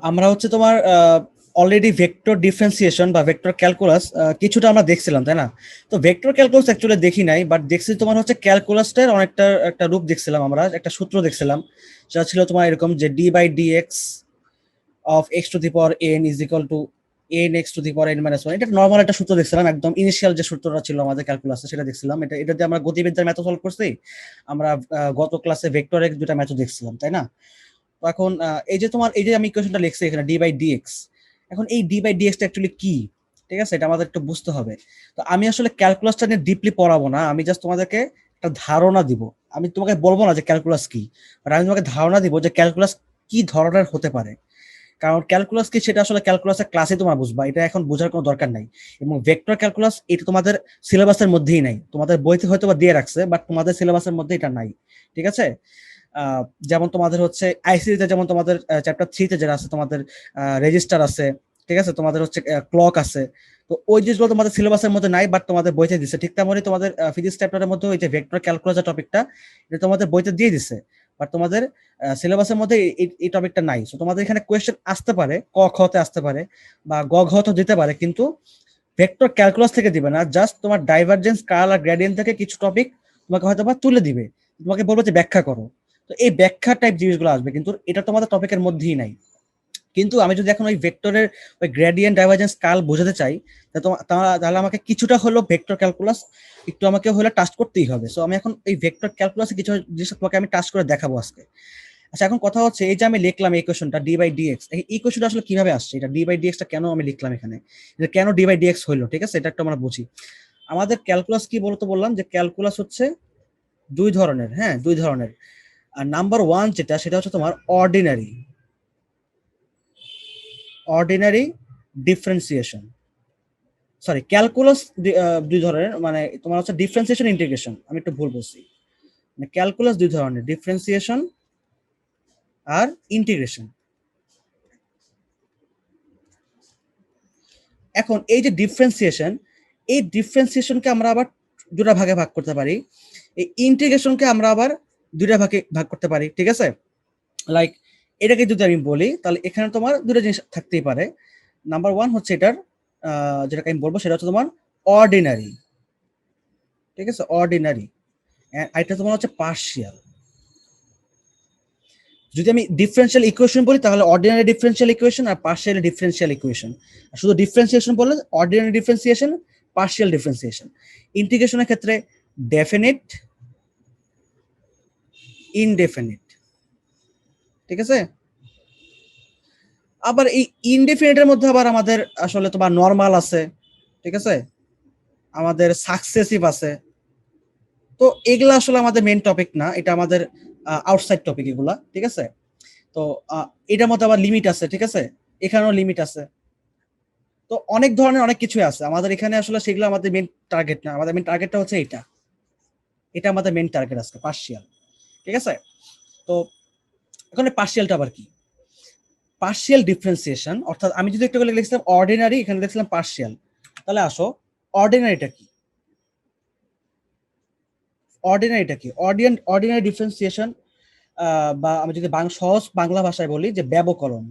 আমরা হচ্ছে তোমার অলরেডি ভেক্টর ডিফারেন্সিয়েশন বা ভেক্টর ক্যালকুলাস কিছুটা আমরা দেখছিলাম, তাই না? তো ভেক্টর ক্যালকুলাস অ্যাকচুয়ালি দেখি নাই, বাট দেখছি তোমার হচ্ছে ক্যালকুলাসটার অনেকটা একটা রূপ দেখছিলাম, আমরা একটা সূত্র দেখছিলাম। সেটা ছিল তোমার এরকম যে d by d x of x to the power n is equal to n x to the power n minus one. এটা নর্মাল একটা সূত্র দেখছিলাম, একদম ইনিশিয়াল যে সূত্রটা ছিল আমাদের ক্যালকুলাসে সেটা দেখছিলাম। এটা দিয়ে আমরা গতিবিদ্যার ম্যাথ সলভ করছি। আমরা গত ক্লাসে ভেক্টর এক্স দুটা ম্যাথ দেখছিলাম, তাই না? তো এখন এই যে তোমার এই যে আমি ইকুয়েশনটা লিখছি এখানে ডি বাই ডিএক্স, এখন এই ডি বাই ডিএক্সটা অ্যাকচুয়ালি কি? ঠিক আছে, এটা আমাদের একটু বুঝতে হবে। তো আমি আসলে ক্যালকুলাসটা নিয়ে ডিপলি পড়াবো না, আমি জাস্ট তোমাদেরকে একটা ধারণা দিব। আমি তোমাকে বলবো না যে ক্যালকুলাস কি, বাট আমি তোমাকে ধারণা দিব যে ক্যালকুলাস কি ধরনের হতে পারে। কারণ ক্যালকুলাস কি সেটা আসলে ক্যালকুলাসের ক্লাসে তোমরা বুঝবা, এটা এখন বোঝার কোনো দরকার নাই। এবং ভেক্টর ক্যালকুলাস এটা তোমাদের সিলেবাসের মধ্যেই নাই, তোমাদের বইতে হয়তো বা দিয়ে রাখছে, বাট তোমাদের সিলেবাসের মধ্যে এটা নাই। ঠিক আছে? যেমন তোমাদের হচ্ছে আইসিতে, যেমন তোমাদের চ্যাপ্টার 3 তে যেটা আছে তোমাদের রেজিস্টার আছে, ঠিক আছে, তোমাদের হচ্ছে ক্লক আছে। তো ওই জিনিসগুলো তোমাদের সিলেবাসের মধ্যে নাই, বাট তোমাদের বইতে দিচ্ছে। ঠিক তেমনই তোমাদের ফিজিক্স চ্যাপ্টারের মধ্যে ওই যে ভেক্টর ক্যালকুলাস টপিকটা, এটা তোমাদের বইতে দিয়ে দিচ্ছে, বাট তোমাদের সিলেবাসের মধ্যে এই টপিকটা নাই। সো তোমাদের এখানে কোয়েশ্চেন আসতে পারে, ক খ তে আসতে পারে বা গ ঘ তো দিতে পারে, কিন্তু ভেক্টর ক্যালকুলাস থেকে দিবে না। জাস্ট তোমার ডাইভারজেন্স, কার্ল আর গ্রেডিয়েন্ট থেকে কিছু টপিক তোমাকে হয়তো বা তুলে দিবে, তোমাকে বলবে যে ব্যাখ্যা করো। তো এই ব্যাখ্যা টাইপ জিনিসগুলো আসবে, কিন্তু এটা তোমাদের টপিকের মধ্যেই নাই। কিন্তু আমি যদি এখন ওই ভেক্টরের ওই গ্রেডিয়েন্ট, ডাইভারজেন্স, কার্ল বোঝাতে চাই, তাহলে আমাকে কিছুটা হলো ভেক্টর ক্যালকুলাস একটু আমাকে হলে টাচ করতেই হবে। সো আমি এখন এই ভেক্টর ক্যালকুলাসে কিছু জিনিস তোমাকে আমি টাচ করে দেখাবো আজকে। আচ্ছা, এখন কথা হচ্ছে এই যে আমি লিখলাম এই ইকুয়েশনটা ডি বাই ডিএক্স, এই ইকুয়েশনটা আসলে কিভাবে আসছে? এটা ডি বাই ডিএক্সটা কেন আমি লিখলাম এখানে, এটা কেন ডি বাই ডিএক্স হইলো? ঠিক আছে, এটা একটু আমরা বুঝি। আমাদের ক্যালকুলাস কি বলতো, বললাম যে ক্যালকুলাস হচ্ছে দুই ধরনের। হ্যাঁ, দুই ধরনের। আর নাম্বার ওয়ান যেটা, সেটা হচ্ছে তোমার ordinary ordinary differentiation. Sorry, calculus দুই ধরনের, মানে তোমার হচ্ছে ডিফারেন্সিয়েশন, ইন্টিগ্রেশন। আমি একটু ভুল বলছি, মানে ক্যালকুলাস দুই ধরনের, ডিফারেন্সিয়েশন আর ইন্টিগ্রেশন। এখন এই যে ডিফারেন্সিয়েশন, এই ডিফারেন্সিয়েশনকে আমরা আবার দুটা ভাগে ভাগ করতে পারি। এই ইন্টিগ্রেশনকে আমরা আবার দুটা ভাগে ভাগ করতে পারি। ঠিক আছে, লাইক এটাকে যদি আমি বলি, তাহলে এখানে তোমার দুটো জিনিস থাকতেই পারে। নাম্বার ওয়ান হচ্ছে এটার যেটাকে আমি বলবো সেটা হচ্ছে তোমার অর্ডিনারি। ঠিক আছে, অর্ডিনারি। আর এটা তোমার হচ্ছে পার্শিয়াল। যদি আমি ডিফারেন্সিয়াল ইকুয়েশন বলি তাহলে অর্ডিনারি ডিফারেন্সিয়াল ইকুয়েশন আর পার্শিয়াল ডিফারেন্সিয়াল ইকুয়েশন। আর শুধু ডিফারেন্সিয়েশন বললে অর্ডিনারি ডিফারেন্সিয়েশন, পার্শিয়াল ডিফারেন্সিয়েশন। ইন্টিগ্রেশনের ক্ষেত্রে ডেফিনিট, ইনডেফিনিট। ঠিক আছে, আবার এই ইনডেফিনিটের মধ্যে আবার আমাদের আসলে তোমার নরমাল আছে, ঠিক আছে, আমাদের সাকসেসিভ আছে। তো এগুলা আসলে আমাদের মেইন টপিক না, এটা আমাদের আউটসাইড টপিক এগুলা। ঠিক আছে, তো এটার মধ্যে আবার লিমিট আছে। ঠিক আছে, এখানেও লিমিট আছে। তো অনেক ধরনের অনেক কিছুই আছে আমাদের এখানে, আসলে সেগুলো আমাদের মেইন টার্গেট না। আমাদের মেইন টার্গেটটা হচ্ছে এটা, এটা আমাদের মেইন টার্গেট আজকে, পার্শিয়াল। ঠিক আছে, তো এখন পার্শিয়ালটা আবার কি? পার্শিয়াল ডিফারেন্সিয়েশন, অর্থাৎ আমি যদি একটু লিখছিলাম অর্ডিনারি, এখানে লিখছিলাম পার্শিয়াল। তাহলে আসো, অর্ডিনারিটা কি? অর্ডিনারিটা কি? অর্ডিনারি ডিফারেন্সিয়েশন, বা আমি যদি সহজ বাংলা ভাষায় বলি যে ব্যবকলন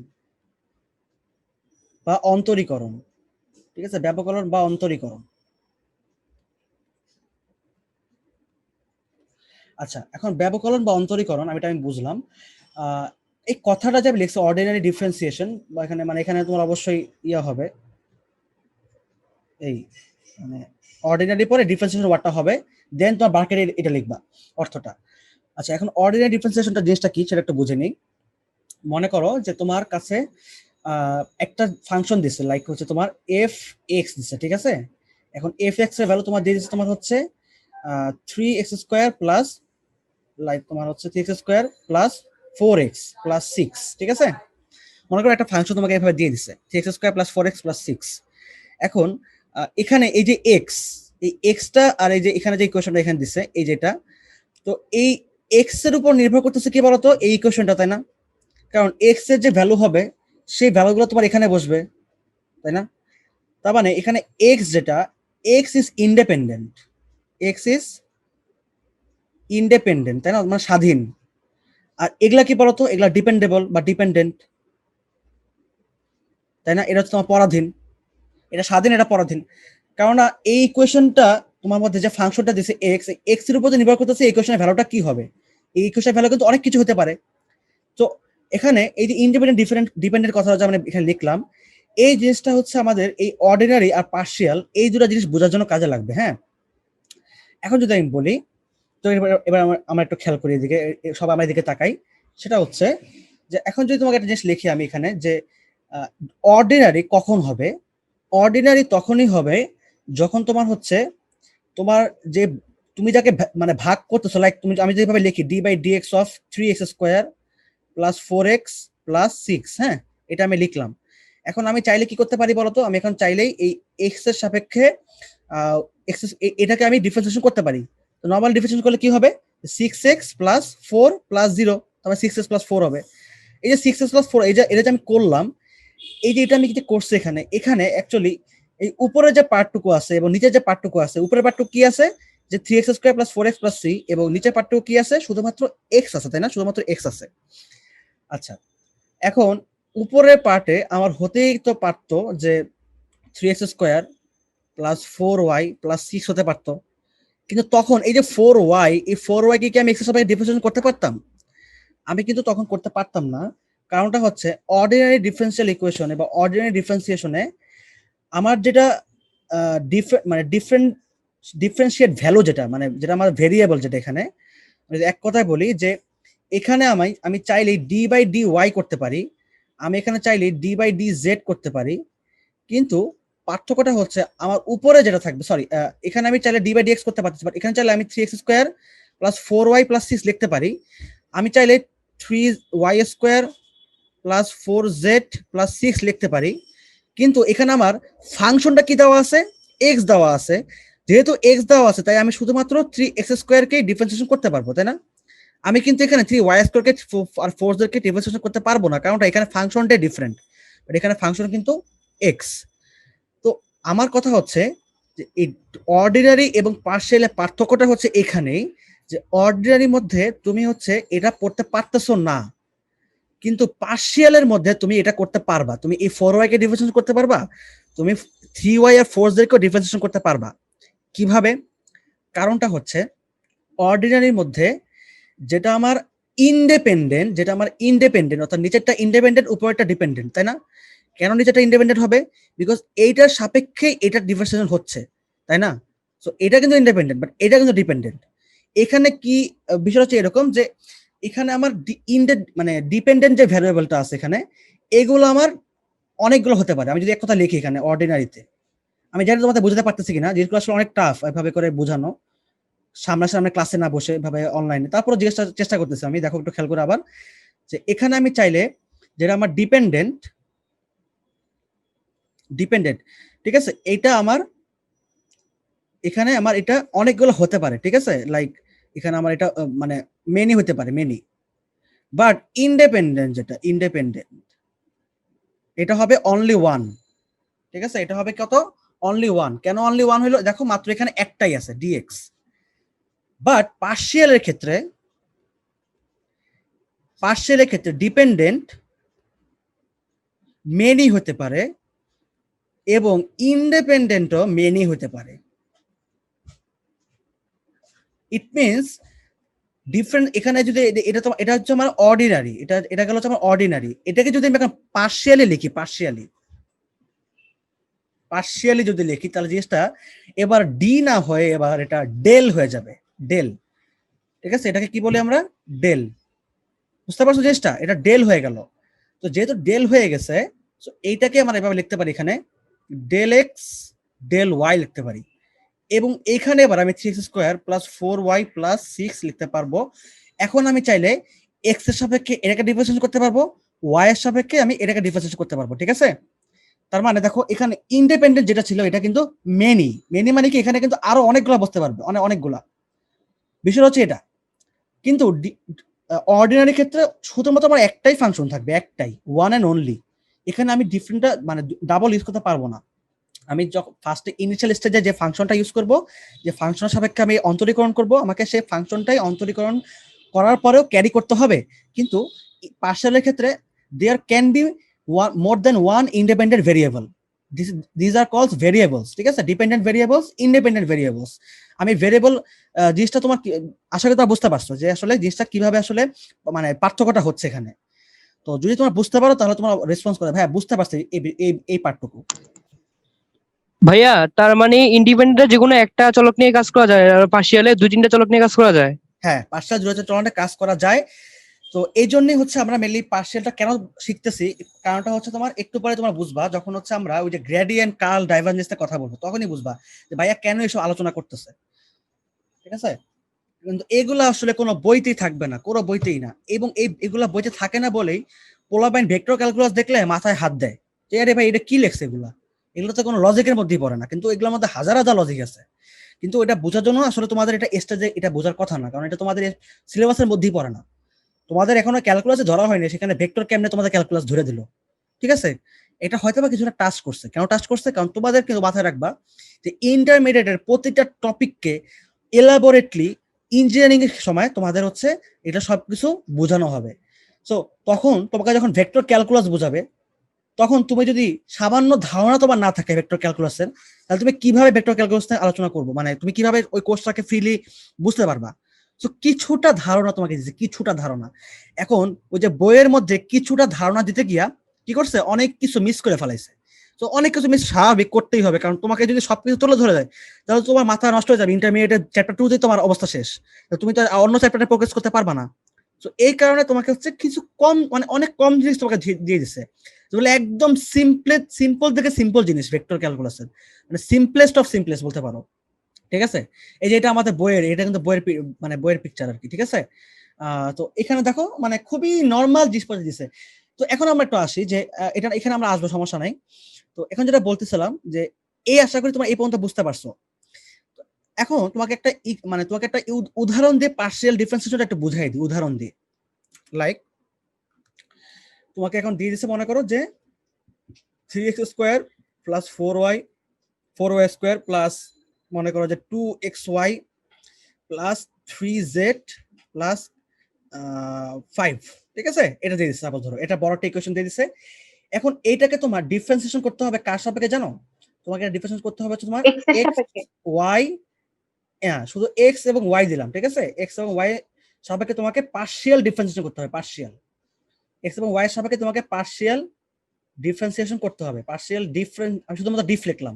বা অন্তরীকরণ। ঠিক আছে, ব্যবকলন বা অন্তরীকরণ। আচ্ছা, এখন ব্যবকলন বা অন্তরীকরণ আমি বুঝলাম। এই কথাটা যে আমি লিখছি অর্ডিনারি ডিফারেন্সিয়েশন, বা এখানে মানে এখানে তোমার অবশ্যই ইয়া হবে, এই মানে অর্ডিনারি পরে ডিফারেন্সিয়েশন ওয়ার্ডটা হবে, দেন তোমার ব্র্যাকেটে এটা লিখবা অর্থটা। আচ্ছা, এখন অর্ডিনারি ডিফারেন্সিয়েশনটা জিনিসটা কি সেটা একটু বুঝে নিই। মনে করো যে তোমার কাছে একটা ফাংশন দিচ্ছে, লাইক হচ্ছে তোমার এফ এক্স দিচ্ছে। ঠিক আছে, এখন এফ এক্স এর ভ্যালু তোমার দিয়ে দিচ্ছে তোমার হচ্ছে 3x² প্লাস, লাইক তোমার হচ্ছে 3x² প্লাস 4x প্লাস 6। ঠিক আছে, মনে করো একটা ফাংশন তোমাকে এভাবে দিয়ে দিচ্ছে 3x² প্লাস 4x প্লাস 6। এখন এখানে এই যে এক্স, এই এক্সটা আর এই যে এখানে যে ইকুয়েশনটা এখানে দিচ্ছে এই যেটা, তো এই এক্স এর উপর নির্ভর করতেছে কি বলতো, এই ইকুয়েশনটা, তাই না? কারণ এক্স এর যে ভ্যালু হবে সেই ভ্যালুগুলো তোমার এখানে বসবে, তাই না? তার মানে এখানে এক্স যেটা, x is independent, x is independent, তাই না, মানে স্বাধীন। আর এগুলা কি বলতো, এগুলা ডিপেন্ডেবল বা ডিপেন্ডেন্ট। তাই না? এটা হচ্ছে তোমার পরাধীন, এটা স্বাধীন, এটা পরাধীন। কেননা এই ইকুয়েশনটা তোমার মধ্যে যে ফাংশনটা দিছে এক্স, এক্স এর উপর যে নির্ভর করতেছে এই ইকুয়েশনের ভ্যালুটা কি হবে। এই ইকুয়েশনের ভ্যালু কিন্তু অনেক কিছু হতে পারে। তো এখানে এই যে ইন্ডিপেন্ডেন্ট ডিপেন্ডেন্ট কথা যে আমরা এখানে লিখলাম, এই জিনিসটা হচ্ছে আমাদের এই অর্ডিনারি আর পার্শিয়াল এই দুটো জিনিস বোঝার জন্য কাজে লাগবে। হ্যাঁ, এখন যদি আমি বলি, তো এবার আমরা একটু খেয়াল করি এদিকে, সবাই আমার দিকে তাকাই। সেটা হচ্ছে যে এখন যদি তোমাকে একটা জিনিস লিখি আমি এখানে, যে অর্ডিনারি কখন হবে? অর্ডিনারি তখনই হবে যখন তোমার হচ্ছে তোমার যে তুমি যাকে মানে ভাগ করতেছো, লাইক তুমি, আমি যেভাবে লিখি d by d x of 3x square plus 4x plus 6, হ্যাঁ, এটা আমি লিখলাম। এখন আমি চাইলে কি করতে পারি বলতো? আমি এখন চাইলেই এই এক্স এর সাপেক্ষে এটাকে আমি ডিফারেন্সিয়েশন করতে পারি। তো নরমাল ডিফারেন্সিয়েশন করলে কি হবে? 6x প্লাস 4 প্লাস 0, তারপরে 6x প্লাস 4 হবে। এই যে 6x প্লাস 4, এটা যে আমি করলাম, এই যে এটা আমি কি করছি এখানে, এখানে অ্যাকচুয়ালি এই উপরে যে পার্টটুকু আছে এবং নিচের যে পার্টটুকু আছে, উপরের পার্টটুকু কি আছে? যে 3x square plus 4x plus 3, এবং নিচের পার্টটুকু কি আছে? শুধুমাত্র x আছে, তাই না? শুধুমাত্র x আছে। আচ্ছা, এখন উপরের পার্টে আমার হতেই তো পারতো যে 3x square plus 4y plus 6 হতে পারতো, কিন্তু তখন এই যে 4y, এই 4y কি আমি x এর সাপেক্ষে ডিফারেন্সিয়েশন করতে পারতাম? আমি কিন্তু তখন করতে পারতাম না। কারণটা হচ্ছে অর্ডিনারি ডিফারেন্সিয়াল ইকুয়েশনে বা অর্ডিনারি ডিফারেন্সিয়েশনে আমার যেটা মানে ডিফারেন্সিয়েট ভ্যালু, যেটা মানে যেটা আমার ভেরিয়েবল, যেটা এখানে এক কথায় বলি যে এখানে আমি চাইলে ডি বাই ডি ওয়াই করতে পারি, আমি এখানে চাইলে ডি বাই ডি জেড করতে পারি, কিন্তু পার্থক্যটা হচ্ছে আমার উপরে যেটা থাকবে, সরি, এখানে আমি চাইলে ডি বাই ডি এক্স করতে পারতেছি, বাট এখানে চাইলে আমি 3x square plus 4y plus 6 লিখতে পারি। আমি চাইলে 3y square plus 4z plus 6 লিখতে পারি, কিন্তু এখানে আমার ফাংশনটা কি দেওয়া আছে? এক্স দেওয়া আছে। যেহেতু এক্স দেওয়া আছে, তাই আমি শুধুমাত্র 3x স্কোয়ারকে ডিফারেন্সিয়েশন করতে পারবো, তাই না? আমি কিন্তু এখানে 3y স্কোয়ারকে আর 4z কে ডিফারেন্সিয়েশন করতে পারবো না, কারণটা এখানে ফাংশনটাই ডিফারেন্ট, বাট এখানে ফাংশন কিন্তু এক্স। তো আমার কথা হচ্ছে যে এই অর্ডিনারি এবং পার্শিয়ালের পার্থক্যটা হচ্ছে এখানেই, যে অর্ডিনারির মধ্যে তুমি হচ্ছে এটা পড়তে পারতেছো না, কিন্তু পার্শিয়ালের মধ্যে তুমি এটা করতে পারবা। তুমি এই 4y কে ডিফারেন্সিয়েশন করতে পারবা, তুমি 3y আর 4z কে ডিফারেন্সিয়েশন করতে পারবা। কিভাবে? কারণটা হচ্ছে অর্ডিনারির মধ্যে যেটা আমার ইন্ডিপেন্ডেন্ট, অর্থাৎ নিচেরটা ইন্ডিপেন্ডেন্ট, উপরেরটা ডিপেন্ডেন্ট, তাই না? কেন নিচেরটা ইন্ডিপেন্ডেন্ট হবে? বিকজ এইটার সাপেক্ষে এটার ডিফারেন্সিয়েশন হচ্ছে, তাই না? সো এটা কিন্তু ইন্ডিপেন্ডেন্ট, বাট এটা কিন্তু ডিপেন্ডেন্ট। এখানে কি বিষয় হচ্ছে এরকম যে এখানে আমার মানে ডিপেন্ডেন্ট যে ভ্যারিয়েবলটা আছে এখানে, এগুলো আমার অনেকগুলো হতে পারে। আমি যদি এক কথা লিখি এখানে অর্ডিনারিতে, আমি জানি তোমাদের বোঝাতে পারতেছি কিনা, যেগুলো আসলে অনেক টাফ এভাবে করে বোঝানো, সামনাসামনি ক্লাসে না বসে এভাবে অনলাইনে, তারপরে চেষ্টা করতেছি আমি। দেখো একটু খেয়াল করে আবার, যে এখানে আমি চাইলে যেটা আমার ডিপেন্ডেন্ট, ঠিক আছে, এটা আমার এখানে আমার এটা অনেকগুলো হতে পারে, ঠিক আছে, লাইক এখানে আমার এটা মানে মেনি হতে পারে, মেনি। বাট যেটা ইন্ডিপেন্ডেন্ট, এটা হবে অনলি ওয়ান, ঠিক আছে, এটা হবে কত? Only one. কেন অনলি ওয়ান হলো? দেখো মাত্র এখানে একটাই আছে, ডিএক্স। বাট পার্শিয়ালের ক্ষেত্রে ডিপেন্ডেন্ট মেনি হতে পারে এবং ইন্ডিপেন্ডেন্টও মেনি হতে পারে। ইট মিনস ডিফারেন্ট এখানে যদি এটা হচ্ছে আমার অর্ডিনারি, এটা গেল হচ্ছে আমার অর্ডিনারি। এটাকে যদি আমি এখন পার্শিয়ালি যদি লিখি, তাহলে জিনিসটা এবার ডি না হয়ে এবার এটা ডেল হয়ে যাবে, ডেল, ঠিক আছে? এটাকে কি বলি আমরা? ডেল। বুঝতে পারছো জিনিসটা? এটা ডেল হয়ে গেল। তো যেহেতু ডেল হয়ে গেছে, এইটাকে আমরা এভাবে লিখতে পারি, এখানে ডেল এক্স ডেল ওয়াই লিখতে পারি, এবং এখানে এবার আমি 3x square plus 4y plus 6 লিখতে পারবো। এখন আমি চাইলে এক্স এর সাপেক্ষে এটাকে ডিফারেন্সিয়েশন করতে পারবো, ওয়াই এর সাপেক্ষে আমি এটাকে ডিফারেন্সিয়েশন করতে পারবো, ঠিক আছে? তার মানে দেখো এখানে ইন্ডিপেন্ডেন্ট যেটা ছিল এটা কিন্তু মেনি মানে কি, এখানে কিন্তু আরো অনেকগুলা বসতে পারবে, অনেকগুলা। বিষয় হচ্ছে এটা। কিন্তু অর্ডিনারি ক্ষেত্রে শুধুমাত্র আমার একটাই ফাংশন থাকবে, একটাই, ওয়ান এন্ড অনলি। এখানে আমি ডিফারেন্টটা মানে ডাবল ইউজ করতে পারবো না। আমি যখন ফার্স্টে ইনিশিয়াল স্টেজে যে ফাংশনটা ইউজ করব, যে ফাংশনের সাপেক্ষে আমি অন্তরীকরণ করব, আমাকে সেই ফাংশনটাই অন্তরীকরণ করার পরেও ক্যারি করতে হবে। কিন্তু পার্শিয়ালের ক্ষেত্রে there can be more than one independent variable. These are called variables, ঠিক আছে? Dependent variables, independent variables. আমি ভেরিয়েবল জিনিসটা তোমার আশা করি তোমরা বুঝতে পারছো যে আসলে জিনিসটা কিভাবে আসলে মানে পার্থক্যটা হচ্ছে এখানে। তো যদি তোমরা বুঝতে পারো তাহলে তোমরা রেসপন্স করে ভাইয়া বুঝতে পারছি এই পার্টটুকু। ভাইয়া তার মানে ইন্ডিপেন্ডেন্ট যে কোনো একটা চলক নিয়ে কাজ করা যায়, আর পার্শিয়ালে দুই তিনটা চলক নিয়ে কাজ করা যায়। হ্যাঁ, পার্শিয়াল জুড়ে চলনে কাজ করা যায়। তো এই জন্যই হচ্ছে আমরা মেনলি পার্শিয়ালটা কেন শিখতেছি, কারণটা হচ্ছে তোমার একটু পরে তোমরা বুঝবা যখন হচ্ছে আমরা ওই যে গ্রেডিয়েন্ট কার্ল ডাইভারজেন্সের কথা বলবো, তখনই বুঝবা যে ভাইয়া কেন এসব আলোচনা করতেছে, ঠিক আছে? কিন্তু এগুলা আসলে কোনো বইতেই থাকবে না, কোনো বইতেই না। এবং এগুলা বইতে থাকে না বলেই পোলাপাইন ভেক্টর ক্যালকুলাস দেখলে মাথায় হাত দেয় যে আরে ভাই এটা কি লেখছে এগুলা, এগুলো তো কোনো লজিকের মধ্যেই পড়ে না। কিন্তু এগুলোর মধ্যে হাজার হাজার লজিক আছে। কিন্তু এটা বোঝার জন্য আসলে তোমাদের এটা স্টেজে এটা বোঝার কথা না, কারণ এটা তোমাদের সিলেবাসের মধ্যেই পড়ে না। তোমাদের এখনো ক্যালকুলাসে ধরা হয়নি, সেখানে ভেক্টর কেমনে তোমাদের ক্যালকুলাস ধরে দিল, ঠিক আছে? এটা হয়তো বা কিছুটা টাচ করছে। কেন টাচ করছে? কারণ তোমাদের কিন্তু মাথায় রাখবা যে ইন্টারমিডিয়েটের প্রতিটা টপিককে এলাবোরেটলি ইঞ্জিনিয়ারিং এর সময় তোমাদের হচ্ছে এটা সবকিছু বোঝানো হবে। সো তখন তোমাকে যখন ভেক্টর ক্যালকুলাস বোঝাবে, তখন তুমি যদি সামান্য ধারণা তোমার না থাকে ভেক্টর ক্যালকুলাসের, তাহলে তুমি কিভাবে ভেক্টর ক্যালকুলাস নিয়ে আলোচনা করবো, মানে তুমি কিভাবে ওই কোর্সটাকে ফ্রিলি বুঝতে পারবা? তো কিছুটা ধারণা তোমাকে দিচ্ছে, কিছুটা ধারণা। এখন ওই যে বইয়ের মধ্যে কিছুটা ধারণা দিতে গিয়া কি করছে, অনেক কিছু মিস করে ফেলাইছে। তো অনেক কিছু মিস স্বাভাবিক, করতেই হবে, কারণ তোমাকে যদি সবকিছু তুলে ধরে দেয় তাহলে তোমার মাথা নষ্ট হয়ে যাবে। ইন্টারমিডিয়েটের চ্যাপ্টার 2 তে তোমার অবস্থা শেষ, তুমি তো অন্য চ্যাপ্টারে প্রোগ্রেস করতে পারবা না। তো এই কারণে তোমাকে হচ্ছে কিছু কম, মানে অনেক কম জিনিস তোমাকে দিয়ে দিচ্ছে, যেগুলো একদম সিম্পল থেকে সিম্পল জিনিস ভেক্টর ক্যালকুলাসের, মানে সিম্পলেস্ট অফ সিম্পলেস্ট বলতে পারো, ঠিক আছে? এই যে এটা আমাদের বইয়ের, এটা কিন্তু বইয়ের মানে বইয়ের পিকচার আর কি, ঠিক আছে? তো এখানে দেখো মানে খুবই নর্মাল জিনিসপত্র দিছে। তো এখন আমরা একটু আসি যে এটা এখানে আমরা আসবো, সমস্যা নাই। তো এখন যেটা বলতেছিলাম যে এই আশা করি তোমার এই পর্যন্ত বুঝতে পারছো। তো এখন তোমাকে একটা মানে তোমাকে একটা উদাহরণ দিয়ে পার্শিয়াল ডিফারেন্সিয়েশনটা একটু বুঝাই দিই, উদাহরণ দিয়ে। লাইক তোমাকে এখন দিয়ে দিচ্ছে, মনে করো যে 3x square plus 4y square plus মনে করো যে 2xy প্লাস 3z প্লাস 5, ঠিক আছে? এটা দিয়ে দিচ্ছে, সাপোজ ধরো এটা বড় একটা ইকুয়েশন দিয়ে দিচ্ছে। এখন এইটাকে তোমার ডিফারেন্সিয়েশন করতে হবে কার সাপেক্ষে জানো? তোমাকে ডিফারেন্সিয়েশন করতে হবে তোমার এক্স এর x সাপেক্ষে। y, হ্যাঁ শুধু x এবং y দিলাম, ঠিক আছে? x এবং y সাপেক্ষে তোমাকে পার্শিয়াল ডিফারেন্সিয়েশন করতে হবে, পার্শিয়াল। x এবং y এর সাপেক্ষে তোমাকে পার্শিয়াল ডিফারেন্সিয়েশন করতে হবে, পার্শিয়াল ডিফারেন্স, আমি শুধুমাত্র ডিফ লিখলাম।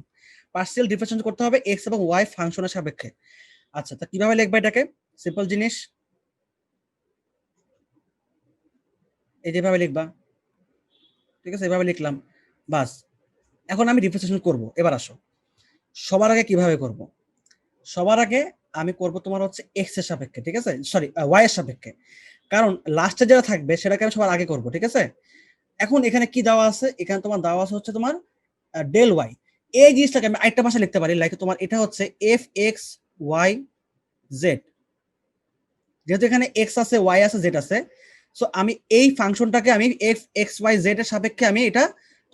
পার্শিয়াল ডিফারেন্সিয়েশন করতে হবে x এবং y ফাংশনের সাপেক্ষে। আচ্ছা, তা কিভাবে লিখবা এটাকে? সিম্পল জিনিস, এই যেভাবে লিখবা, ঠিক আছে? এভাবে লিখলাম, বাস। এখন আমি ডিফারেন্সিয়েশন করব। এবার আসো, সবার আগে কিভাবে করব? সবার আগে আমি করব তোমার হচ্ছে এক্স এর সাপেক্ষে, ঠিক আছে? সরি, ওয়াই এর সাপেক্ষে, কারণ লাস্টে যেটা থাকবে সেটাকে আমি সবার আগে করব, ঠিক আছে? এখন এখানে কি দেওয়া আছে? এখানে তোমার দেওয়া আছে হচ্ছে তোমার ডেল ওয়াই। এই জিনিসটাকে আমি আরেকটা ভাষা লিখতে পারি, লাইক তোমার এটা হচ্ছে এফ এক্স ওয়াই জেড। যেহেতু এখানে এক্স আছে, ওয়াই আছে, জেড আছে, সো আমি এই ফাংশনটাকে আমি এফ এক্স ওয়াই জেড এর সাপেক্ষে আমি এটা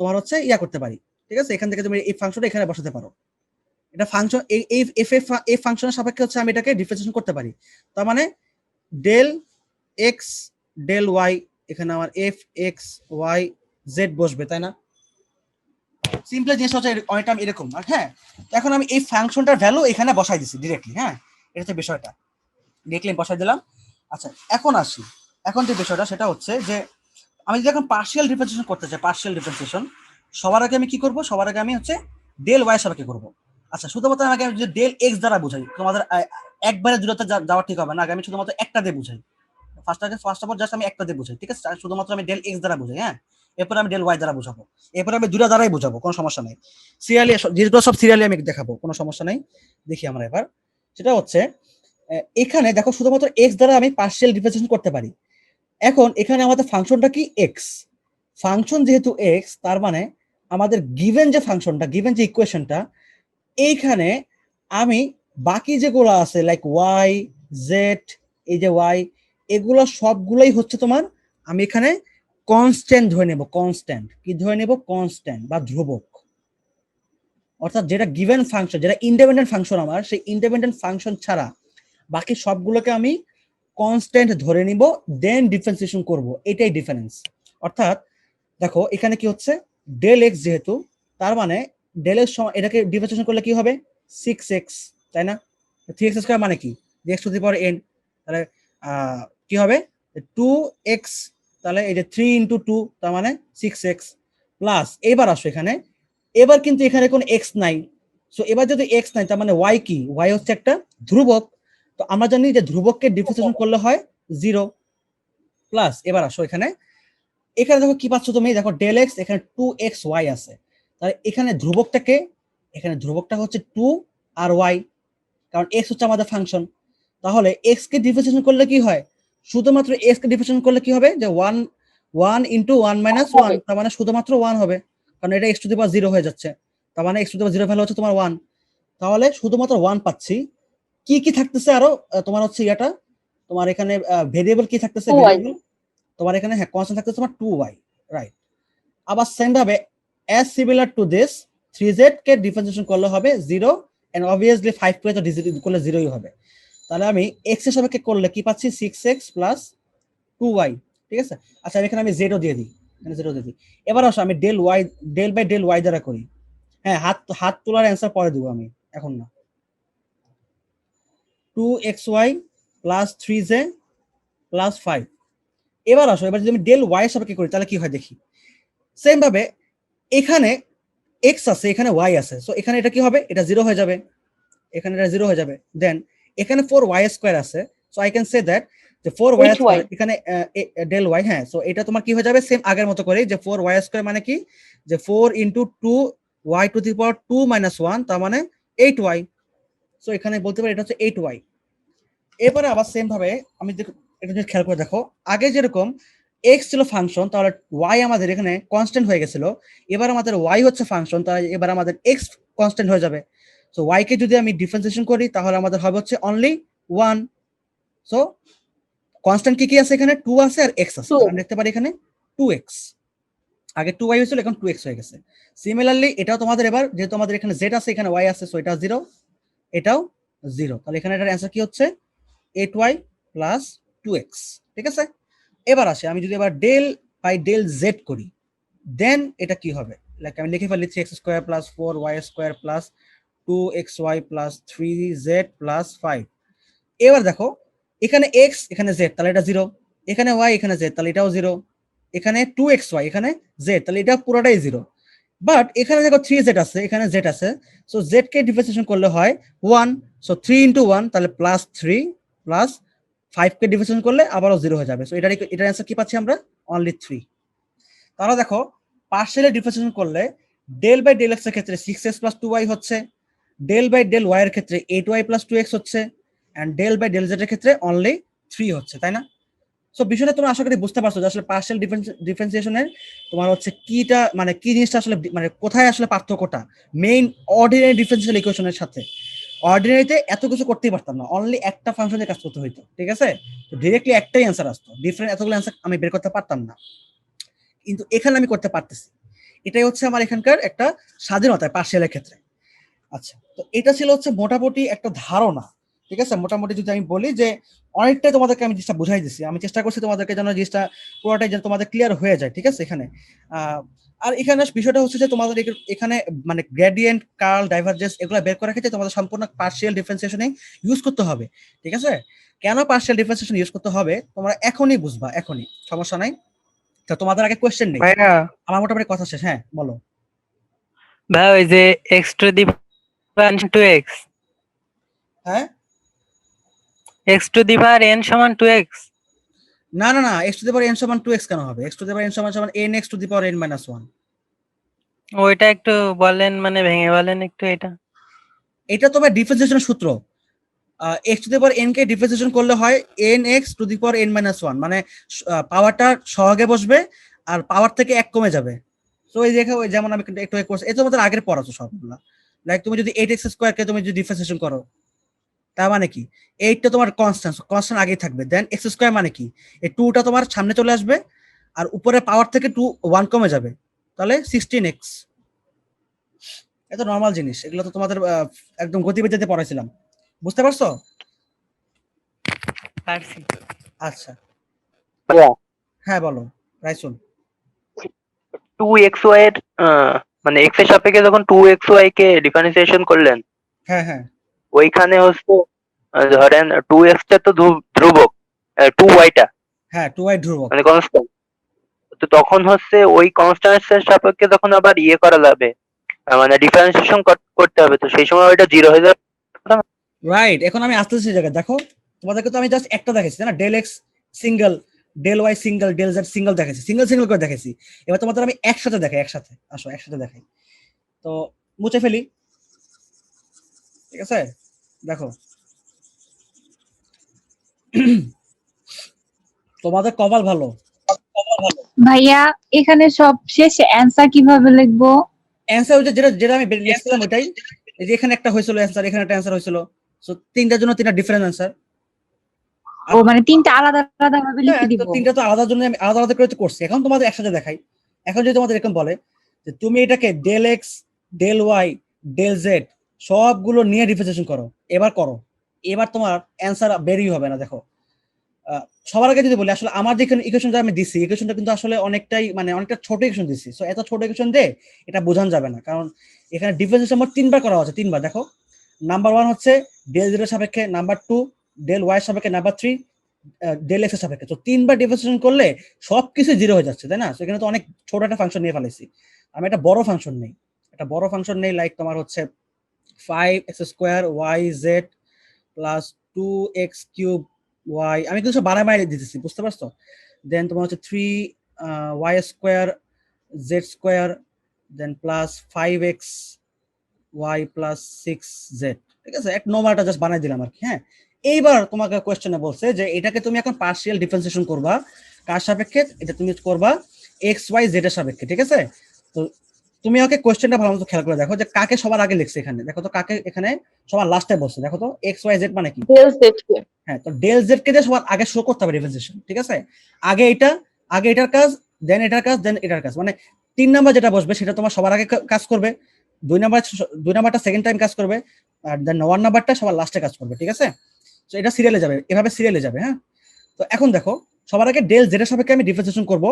তোমার হচ্ছে ইয়া করতে পারি, ঠিক আছে? এখান থেকে তুমি এই ফাংশনটা এখানে বসাতে পারো। এটা ফাংশন এই এফ এফ ফাংশনের সাপেক্ষে হচ্ছে আমি এটাকে ডিফারেন্সিয়েশন করতে পারি। তার মানে ডেল এক্স ডেল ওয়াই, এখানে আমার এফ এক্স ওয়াই জেড বসবে, তাই না? সিম্পল জিনিস হচ্ছে অনেকটা এরকম। আর হ্যাঁ, এখন আমি এই ফাংশনটার ভ্যালু এখানে বসাই দিছি ডিরেক্টলি। হ্যাঁ, এটা হচ্ছে বিষয়টা, ডিরেক্টলি বসাই দিলাম। আচ্ছা, এখন আসি, এখন যে বিষয়টা সেটা হচ্ছে যে আমি যদি এখন পার্শিয়াল ডিফারেন্সিয়েশন করতে চাই, পার্শিয়াল ডিফারেন্সিয়েশন সবার আগে আমি কি করব? সবার আগে আমি হচ্ছে ডেল ওয়াই সাপেক্ষে করব। আচ্ছা, শুধুমাত্র আমাকে যদি ডেল এক্স দ্বারা বুঝাই, তোমাদের একবারে দূরত্ব যাওয়া ঠিক হবে না, আগে আমি শুধুমাত্র একটা দিয়ে বুঝাই। ফার্স্ট অফ অল জাস্ট আমি একটা দিয়ে বুঝাই, ঠিক আছে? শুধুমাত্র আমি ডেল এক্স দ্বারা বুঝাই, হ্যাঁ? এরপরে আমি ডেল ওয়াই দ্বারা বুঝাবো, এরপরে আমি দুটা দ্বারাই বুঝাবো, কোনো সমস্যা নেই। সিরিয়ালি, যেগুলো সব সিরিয়ালি আমি দেখাবো, কোনো সমস্যা নেই। দেখি আমরা এবার, সেটা হচ্ছে এখানে দেখো শুধুমাত্র এক্স দ্বারা আমি পার্শিয়াল ডিফারেন্সিয়েশন করতে পারি। এখন এখানে আমাদের ফাংশনটা কি? এক্স। ফাংশন যেহেতু এক্স, তার মানে আমাদের গিভেন যে ফাংশনটা, গিভেন যে ইকুয়েশনটা, এইখানে আমি বাকি যেগুলো আছে লাইক ওয়াই জেড, এই যে ওয়াই, এগুলো সবগুলোই হচ্ছে তোমার, আমি এখানে কনস্ট্যান্ট ধরে নেব। কনস্ট্যান্ট কি ধরে নেব? কনস্ট্যান্ট বা ধ্রুবক। অর্থাৎ যেটা গিভেন ফাংশন, যেটা ইন্ডিপেন্ডেন্ট ফাংশন আমার, সেই ইন্ডিপেন্ডেন্ট ফাংশন ছাড়া বাকি সবগুলোকে আমি কনস্ট্যান্ট ধরে নিব, দেন ডিফারেন্সিয়েশন করব। এটাই ডিফারেন্স। অর্থাৎ দেখো এখানে কি হচ্ছে, ডেল এক্স যেহেতু, তার মানে ডেল এক্স এটাকে ডিফারেন্সিয়েশন করলে কি হবে 6x, তাই না? 3x স্কয়ার মানে কি, x to the power n, তাহলে কি হবে 2x, তাহলে এই যে 3 ইনটু 2 তার মানে 6x প্লাস, এবার আসো এখানে, এবার কিন্তু এখানে কোনো x নাই, সো এবার যদি x নাই তার মানে y কি, y হচ্ছে একটা ধ্রুবক, তো আমরা জানি যে ধ্রুবককে ডিফারেন্সিয়েশন করলে হয় 0 প্লাস, এবার আসো এখানে, এখানে দেখো কি পাচ্ছ তুমি, দেখো ডেল এক্স, এখানে 2xy আছে, তাহলে এখানে ধ্রুবকটাকে, এখানে ধ্রুবকটা হচ্ছে 2 আর y, কারণ x হচ্ছে আমাদের ফাংশন, তাহলে x কে ডিফারেন্সিয়েশন করলে কি হয়, শুধুমাত্র x কে ডিফারেন্সিয়েশন করলে কি হবে যে 1 1 ইনটু 1 মাইনাস 1, তার মানে শুধুমাত্র 1 হবে, কারণ এটা x টু দি পাওয়ার 0 হয়ে যাচ্ছে, তার মানে x to the power 0 value হচ্ছে তোমার 1, তাহলে শুধুমাত্র 1 পাচ্ছি। কি কি থাকতেছে আরো, তোমার হচ্ছে এটা, তোমার এখানে ভেরিয়েবল কি থাকতেছে, ভেরিয়েবল তোমার এখানে হ্যাঁ কনস্ট্যান্ট থাকতেছে তোমার 2y, রাইট। আবার সেম ভাবে as similar to this 3z K differentiation করলে হবে 0, এন্ড obviously 5 কে তো ডিফারেন্সিয়েশন করলে 0ই হবে, তাহলে আমি x এর সাপেক্ষে করলে কি পাচ্ছি 6x 2y, ঠিক আছে। আচ্ছা এখানে আমি z ও দিয়ে দিই, এখানে 0 দিয়ে দিই। এবার আসো আমি del y, del by del y দ্বারা করি, হ্যাঁ হাত হাত তোলার অ্যান্সার পরে দিব আমি, এখন না। 2xy 3z 5, এবার আসো, এবার যদি আমি ডেল y এর সাপেক্ষে করি তাহলে কি হয় দেখি, সেম ভাবে এখানে x আছে, এখানে y আছে, সো এখানে এটা কি হবে, এটা 0 হয়ে যাবে, এখানে এটা 0 হয়ে যাবে, দেন এখানে 4y স্কয়ার আছে, so I can say that যে 4y স্কয়ার এখানে ডেল y, হ্যাঁ, সো এটা তোমার কি হয়ে যাবে সেম আগের মতো করে, যে 4y স্কয়ার মানে কি, যে 4 into 2y two the power 2 minus 1, তার মানে 8y, সো এখানে বলতে পারি এটা হচ্ছে 8y। এরপরে আবার সেম ভাবে আমি এটা যদি খেয়াল করে দেখো, আগে যেরকম x ছিল ফাংশন, তাহলে y আমাদের এখানে কনস্ট্যান্ট হয়ে গেছিল, এবার আমাদের y হচ্ছে ফাংশন, তাহলে এবার আমাদের x কনস্ট্যান্ট হয়ে যাবে, সো y কে যদি আমি ডিফারেন্সিয়েশন করি তাহলে আমাদের হবে হচ্ছে অনলি 1, সো কনস্ট্যান্ট কি কি আছে এখানে 2 আছে আর x আছে, আমরা দেখতে পারি এখানে 2x, আগে 2y হয়েছিল এখন 2x হয়ে গেছে। সিমিলারলি এটাও তোমাদের, এবার যেহেতু আমাদের এখানে z আছে এখানে y আছে, সো এটা 0, এটাও 0, তাহলে এখানে এটার অ্যান্সার কি হচ্ছে 8y 2x, ঠিক আছে। এবার আসে আমি যদি এবার ডেল বাই ডেল জেড করি, দেন এটা কি হবে, লাইক আমি লিখে ফেলি 3x square 4y square 2xy 3z 5, এবার দেখো এখানে x এখানে z, তাহলে এটা 0, এখানে y এখানে z, তাহলে এটাও 0, এখানে 2xy এখানে z, তাহলে এটা পুরোটাই 0, বাট এখানে দেখো 3z আছে এখানে z আছে, সো z কে ডিফারেন্সিয়েশন করলে হয় 1, সো 3 ইনটু 1 তাহলে +3 প্লাস 5 কে ডিফারেন্সিয়েশন করলে আবারও 0 হয়ে যাবে, সো এটার অ্যান্সার কি পাচ্ছি আমরা অনলি 3। তাহলে দেখো পার্শিয়ালি ডিফারেন্সিয়েশন করলে ডেল বাই ডেল এক্স এর ক্ষেত্রে 6x 2y হচ্ছে, ডেল বাই ডেল y এর ক্ষেত্রে 8y 2x হচ্ছে, and del by del z এর ক্ষেত্রে অনলি 3 হচ্ছে, তাই না? সো বিষয়টা তোমরা আশা করি বুঝতে পারছো যে আসলে পার্শিয়াল ডিফারেন্সিয়েশনের তোমার হচ্ছে কিটা, মানে কি জিনিসটা আসলে, মানে কোথায় আসলে পার্থক্যটা মেইন অর্ডিনারি ডিফারেন্সিয়াল ইকুয়েশনের সাথে। অর্ডিনারিতে এত কিছু করতেই পারতাম না, অনলি একটা ফাংশনে কাজ করতে হইতো, ঠিক আছে, তো ডিরেক্টলি একটাই অ্যান্সার আসতো, ডিফারেন্ট এতগুলো অ্যান্সার আমি বের করতে পারতাম না, কিন্তু এখানে আমি করতে পারতেছি, এটাই হচ্ছে আমার এখানকার একটা স্বাধীনতা পার্শিয়ালের ক্ষেত্রে। আচ্ছা, তো এটা ছিল হচ্ছে মোটামুটি একটা ধারণা, ঠিক আছে, মোটামুটি যদি আমি বলি যে অনেকটাই তোমাদেরকে আমি জিনিসটা বুঝাই দিচ্ছি, আমি চেষ্টা করছি তোমাদেরকে যেন জিনিসটা পুরোটাই যেন তোমাদের ক্লিয়ার হয়ে যায়, ঠিক আছে এখানে। আর এখানে বিষয়টা হচ্ছে যে তোমাদের এখানে মানে গ্রেডিয়েন্ট, কার্ল, ডাইভারজেন্স এগুলো বের করার ক্ষেত্রে তোমাদের সম্পূর্ণ পার্শিয়াল ডিফারেন্সিয়েশনে ইউজ করতে হবে, ঠিক আছে। কেন পার্শিয়াল ডিফারেন্সিয়েশন ইউজ করতে হবে তোমরা এখনই বুঝবা, এখনই, সমস্যা নাই। তো তোমাদের আগে কোশ্চেন নেই, ভাইয়া আমার মোটামুটি কথা শেষ, হ্যাঁ বলো। ভাই ওই যে x to the power two x, হ্যাঁ, x to the power n সমান 2x, না না না, x to the power n সমান 2x কেন হবে, x to the power n সমান সমান n x to the power n minus 1, ওইটা একটু বলেন, মানে ভেঙে বলেন একটু এটা। এটা তোমার ডিফারেন্সিয়েশনের সূত্র। x to the power n K differentiation করলে হয় n x to the power n minus 1, মানে পাওয়ারটা সহগে বসবে আর পাওয়ার থেকে এক কমে যাবে। তো এই দেখো, ওই যেমন আমি একটু কোর্স, এটা তোমাদের আগের পড়াছো সবগুলা, লাইক তুমি যদি 8x স্কয়ার কে তুমি যদি ডিফারেন্সিয়েশন করো, তার মানে কি 8 টা তোমার কনস্ট্যান্ট, কনস্ট্যান্ট আগেই থাকবে, দেন x স্কয়ার মানে কি এই 2 টা তোমার সামনে চলে আসবে আর উপরে পাওয়ার থেকে 1 কমে যাবে, তাহলে 16x। এটা নরমাল জিনিস, এগুলো তো তোমাদের একদম গতিবিদ্যাতে পড়াইছিলাম, বুঝতে পারছো? পারছি। আচ্ছা, হ্যাঁ বলো রাইসুন। 2xy এর মানে x এর সাপেক্ষে যখন 2xy কে ডিফারেন্সিয়েশন করলেন, হ্যাঁ হ্যাঁ ওইখানে হচ্ছে ধরেন 2x টা তো ধ্রুবক, 2y টা হ্যাঁ, 2y ধ্রুবক। মানে কনস্ট্যান্ট। তো তখন হচ্ছে ওই কনস্ট্যান্টের সাপেক্ষে যখন আবার ইয়ে করা যাবে, মানে ডিফারেন্সিয়েশন করতে হবে, তো সেই সময় ওইটা জিরো হয়ে যাবে না? রাইট, এখন আমি আসতেছি সেই জায়গায়। দেখো তোমাদেরকে তো আমি জাস্ট একটা দেখাইছি না, del x single, del y single, del z single দেখাইছি, সিঙ্গেল সিঙ্গেল করে দেখাইছি। এবার তোমাদের আমি একসাথে দেখাই, একসাথে আসো, একসাথে দেখাই। তো মুছে ফেলি, ঠিক আছে? দেখো তোমাদের কপাল ভালো। ভাইয়া এখানে সব শেষে অ্যান্সার কিভাবে লিখবো? অ্যান্সার ওইটা যেটা যেটা আমি লিখছিলাম ওইটাই। এই যে এখানে একটা হয়েছিল অ্যান্সার, এখানে একটা অ্যান্সার হয়েছিল। সো তিনটার জন্য তিনটা ডিফারেন্ট অ্যান্সার। ও মানে তিনটা আলাদা আলাদা ভাবে লিখে দিব? তিনটা তো আলাদার জন্য আমি আলাদা আলাদা করে তো করছি। এখন তোমাদের একসাথে দেখাই। এখন যদি তোমাদের এরকম বলে যে তুমি এটাকে del x, del y, del z সবগুলো নিয়ে ডিফারেন্সিয়েশন করো, এবার করো, এবার তোমার অ্যান্সার বেরই হবে না। দেখো সবার আগে যদি বলি, আসলে আমার যে ইকুয়েশনটা আমি দিছি, ইকুয়েশনটা কিন্তু আসলে অনেকটাই মানে অনেকটা ছোট ইকুয়েশন দিছি। সো এত ছোট ইকুয়েশন দিয়ে এটা বোঝানো যাবে না, কারণ এখানে ডিফারেন্সিয়েশন আমার তিনবার করা হচ্ছে। তিনবার দেখো, নাম্বার 1 হচ্ছে ডেল জেড এর সাপেক্ষে, নাম্বার 2 ডেল ওয়াই এর সাপেক্ষে, নাম্বার 3 ডেল এক্স এর সাপেক্ষে। তো তিনবার ডিফারেন্সিয়েশন করলে সবকিছু জিরো হয়ে যাচ্ছে, তাই না? তো এখানে তো অনেক ছোট একটা ফাংশন নিয়ে ফেলেছি। আমি একটা বড় ফাংশন নেই, একটা বড় ফাংশন নেই, লাইক তোমার হচ্ছে 5x² yz plus 2x³ y। আমি কিন্তু সব বানায় বানায় দিতেছি, বুঝতে পারছো? দেন তোমার হচ্ছে 3y² z², দেন প্লাস 5xy প্লাস 6z। ঠিক আছে, এক নর্মালটা জাস্ট বানাই দিলাম আর কি। হ্যাঁ, এইবার তোমাকে কোয়েশ্চেনে বলছে যে এটাকে তুমি এখন পার্শিয়াল ডিফারেন্সিয়েশন করবা কার সাপেক্ষে? এটা তুমি করবা এক্স ওয়াই জেড এর সাপেক্ষে, ঠিক আছে? তো তুমি ওকে কোয়েশ্চেনটা ভালো মতো খেয়াল করে দেখো যে কাকে সবার আগে লিখছে এখানে। দেখো তো কাকে এখানে সবার লাস্টে বলছে। দেখো তো এক্স ওয়াই জেড মানে কি? ডেল জেড কে। হ্যাঁ, তো ডেল জেড কে দিয়ে সবার আগে শো করতে হবে ডিফারেন্সিয়েশন, ঠিক আছে? আগে এটা, আগে এটার কাজ, দেন এটার কাজ, দেন এটার কাজ। মানে 3 নাম্বার যেটা বসবে সেটা তোমার সবার আগে কাজ করবে, 2 নাম্বারটা সেকেন্ড টাইম কাজ করবে, আর দেন 1 নাম্বারটা সবার লাস্টে কাজ করবে, ঠিক আছে? তো এটা সিরিয়ালে যাবে, এভাবে সিরিয়ালে যাবে। হ্যাঁ, তো এখন দেখো সবার আগে ডেল জেড এর সাপেক্ষে আমি ডিফারেন্সিয়েশন করব।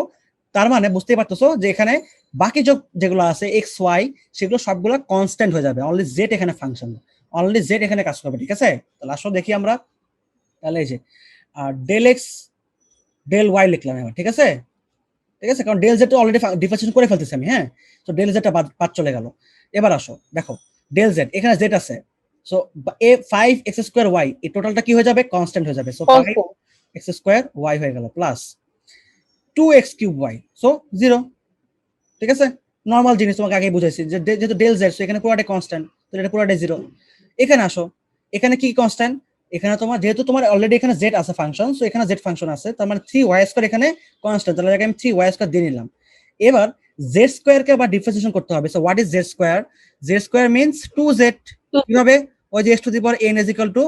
তার মানে বুঝতেই পারতেছো যে এখানে বাকি যেগুলো আছে এক্স ওয়াই, সেগুলো সবগুলো কনস্ট্যান্ট হয়ে যাবে। অনলি জেড এখানে ফাংশন, অনলি জেড এখানে কাজ করবে, ঠিক আছে? তাহলে আসো দেখি আমরা। তাহলে এই যে ডেল এক্স ডেল ওয়াই লিখলাম এবার, ঠিক আছে? ঠিক আছে, কারণ ডেল জেড অলরেডি ডিফারেন্সিয়েশন করে ফেলতেছি আমি। হ্যাঁ, তো ডেল জেডটা বাদ চলে গেল। এবার আসো দেখো, ডেল জেড এখানে জেড আছে, সো এ 5x² y, এই টোটালটা কি হয়ে যাবে? কনস্ট্যান্ট হয়ে যাবে। সো 5x² y হয়ে গেল প্লাস 2x³ y, সো 0। ঠিক আছে, নরমাল জিনিস তোমাকে আগেই বুঝাইছি যে যেহেতু ডেল জেড, সো এখানে পুরোটাই কনস্ট্যান্ট, তো এটা পুরোটাই 0। এখানে আসো, এখানে কি কনস্ট্যান্ট? এখানে তোমার যেহেতু তোমার অলরেডি এখানে জেড আছে ফাংশন, সো এখানে জেড ফাংশন আছে, তার মানে 3y² এখানে কনস্ট্যান্ট, তাহলে আমি 3y² দিয়ে নিলাম। এবার z² কে আবার ডিফারেন্সিয়েশন করতে হবে। So what is z²? z² means 2z। কিভাবে? ওই যে x⁴n ইজ ইকুয়াল টু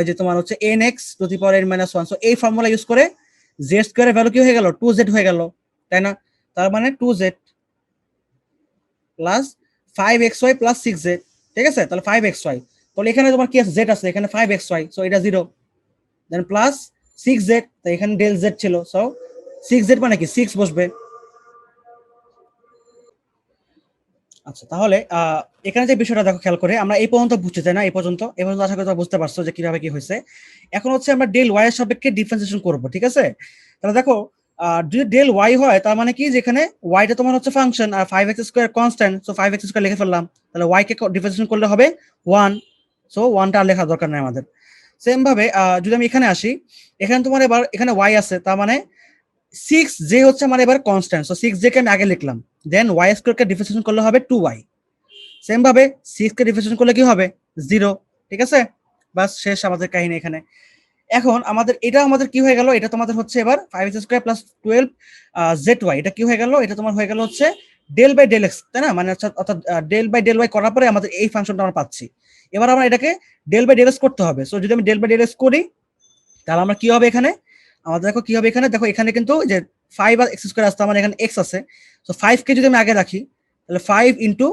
যে তোমার হচ্ছে nx⁴n-1। সো এই ফর্মুলা ইউজ করে z² এর ভ্যালু কি হয়ে গেল? 2z হয়ে গেল, তাই না? তার মানে 2z plus 5xy plus 6z, ঠিক আছে? তাহলে 5xy, তাহলে এখানে তোমার কি আছে? z আছে, এখানে 5xy, সো এটা 0। দেন প্লাস 6z, তো এখানে ডেল z ছিল, সো 6z মানে কি? 6 বসবে। আচ্ছা, তাহলে এখানে যে বিষয়টা দেখো খেয়াল করে, আমরা এই পর্যন্ত বুঝছি, তাই না? এই পর্যন্ত আশা করি তোমরা বুঝতে পারছো যে কিভাবে কি হয়েছে। এখন হচ্ছে আমরা ডেল ওয়াই এর সাপেক্ষে ডিফারেন্সিয়েশন করব, ঠিক আছে? তাহলে দেখো যদি ডেল ওয়াই হয় তার মানে কি, যেখানে ওয়াইটা তোমার হচ্ছে ফাংশন আর 5x² কনস্ট্যান্ট, সো 5x² লিখে ফেললাম। তাহলে ওয়াই কে ডিফারেন্সিয়েশন করলে হবে 1, সো 1টা আর লেখার দরকার নেই আমাদের। সেম ভাবে যদি আমি এখানে আসি, এখানে তোমার এবার এখানে ওয়াই আছে, তার মানে 6j হচ্ছে আমার এবার কনস্ট্যান্ট, সো 6j কে আমি আগে লিখলাম। দেন y² কে ডিফারেন্সিয়েশন করলে হবে 2y। সেম ভাবে 6 কে ডিফারেন্সিয়েশন করলে কি হবে? 0। ঠিক আছে, বাস শেষ আমাদের কাহিনী এখানে। এখন আমাদের এটা আমাদের কি হয়ে গেল? এটা তোমাদের হচ্ছে এবার 5x² প্লাস 12 zy, এটা কি হয়ে গেল? এটা তোমার হয়ে গেল হচ্ছে ডেল বাই ডেল এক্স, তাই না? মানে অর্থাৎ ডেল বাই ডেল ওয়াই করার পরে আমাদের এই ফাংশনটা আমরা পাচ্ছি। এবার আমরা এটাকে ডেল বাই ডেল এক্স করতে হবে। সো যদি আমি ডেল বাই ডেল এক্স করি, তাহলে আমরা কি হবে এখানে? আমাদের দেখো কি হবে এখানে। দেখো এখানে কিন্তু যে 5 আর x² আসছে, আমার এখানে x আছে, সো 5 কে যদি আমি আগে রাখি, তাহলে 5 ইনটু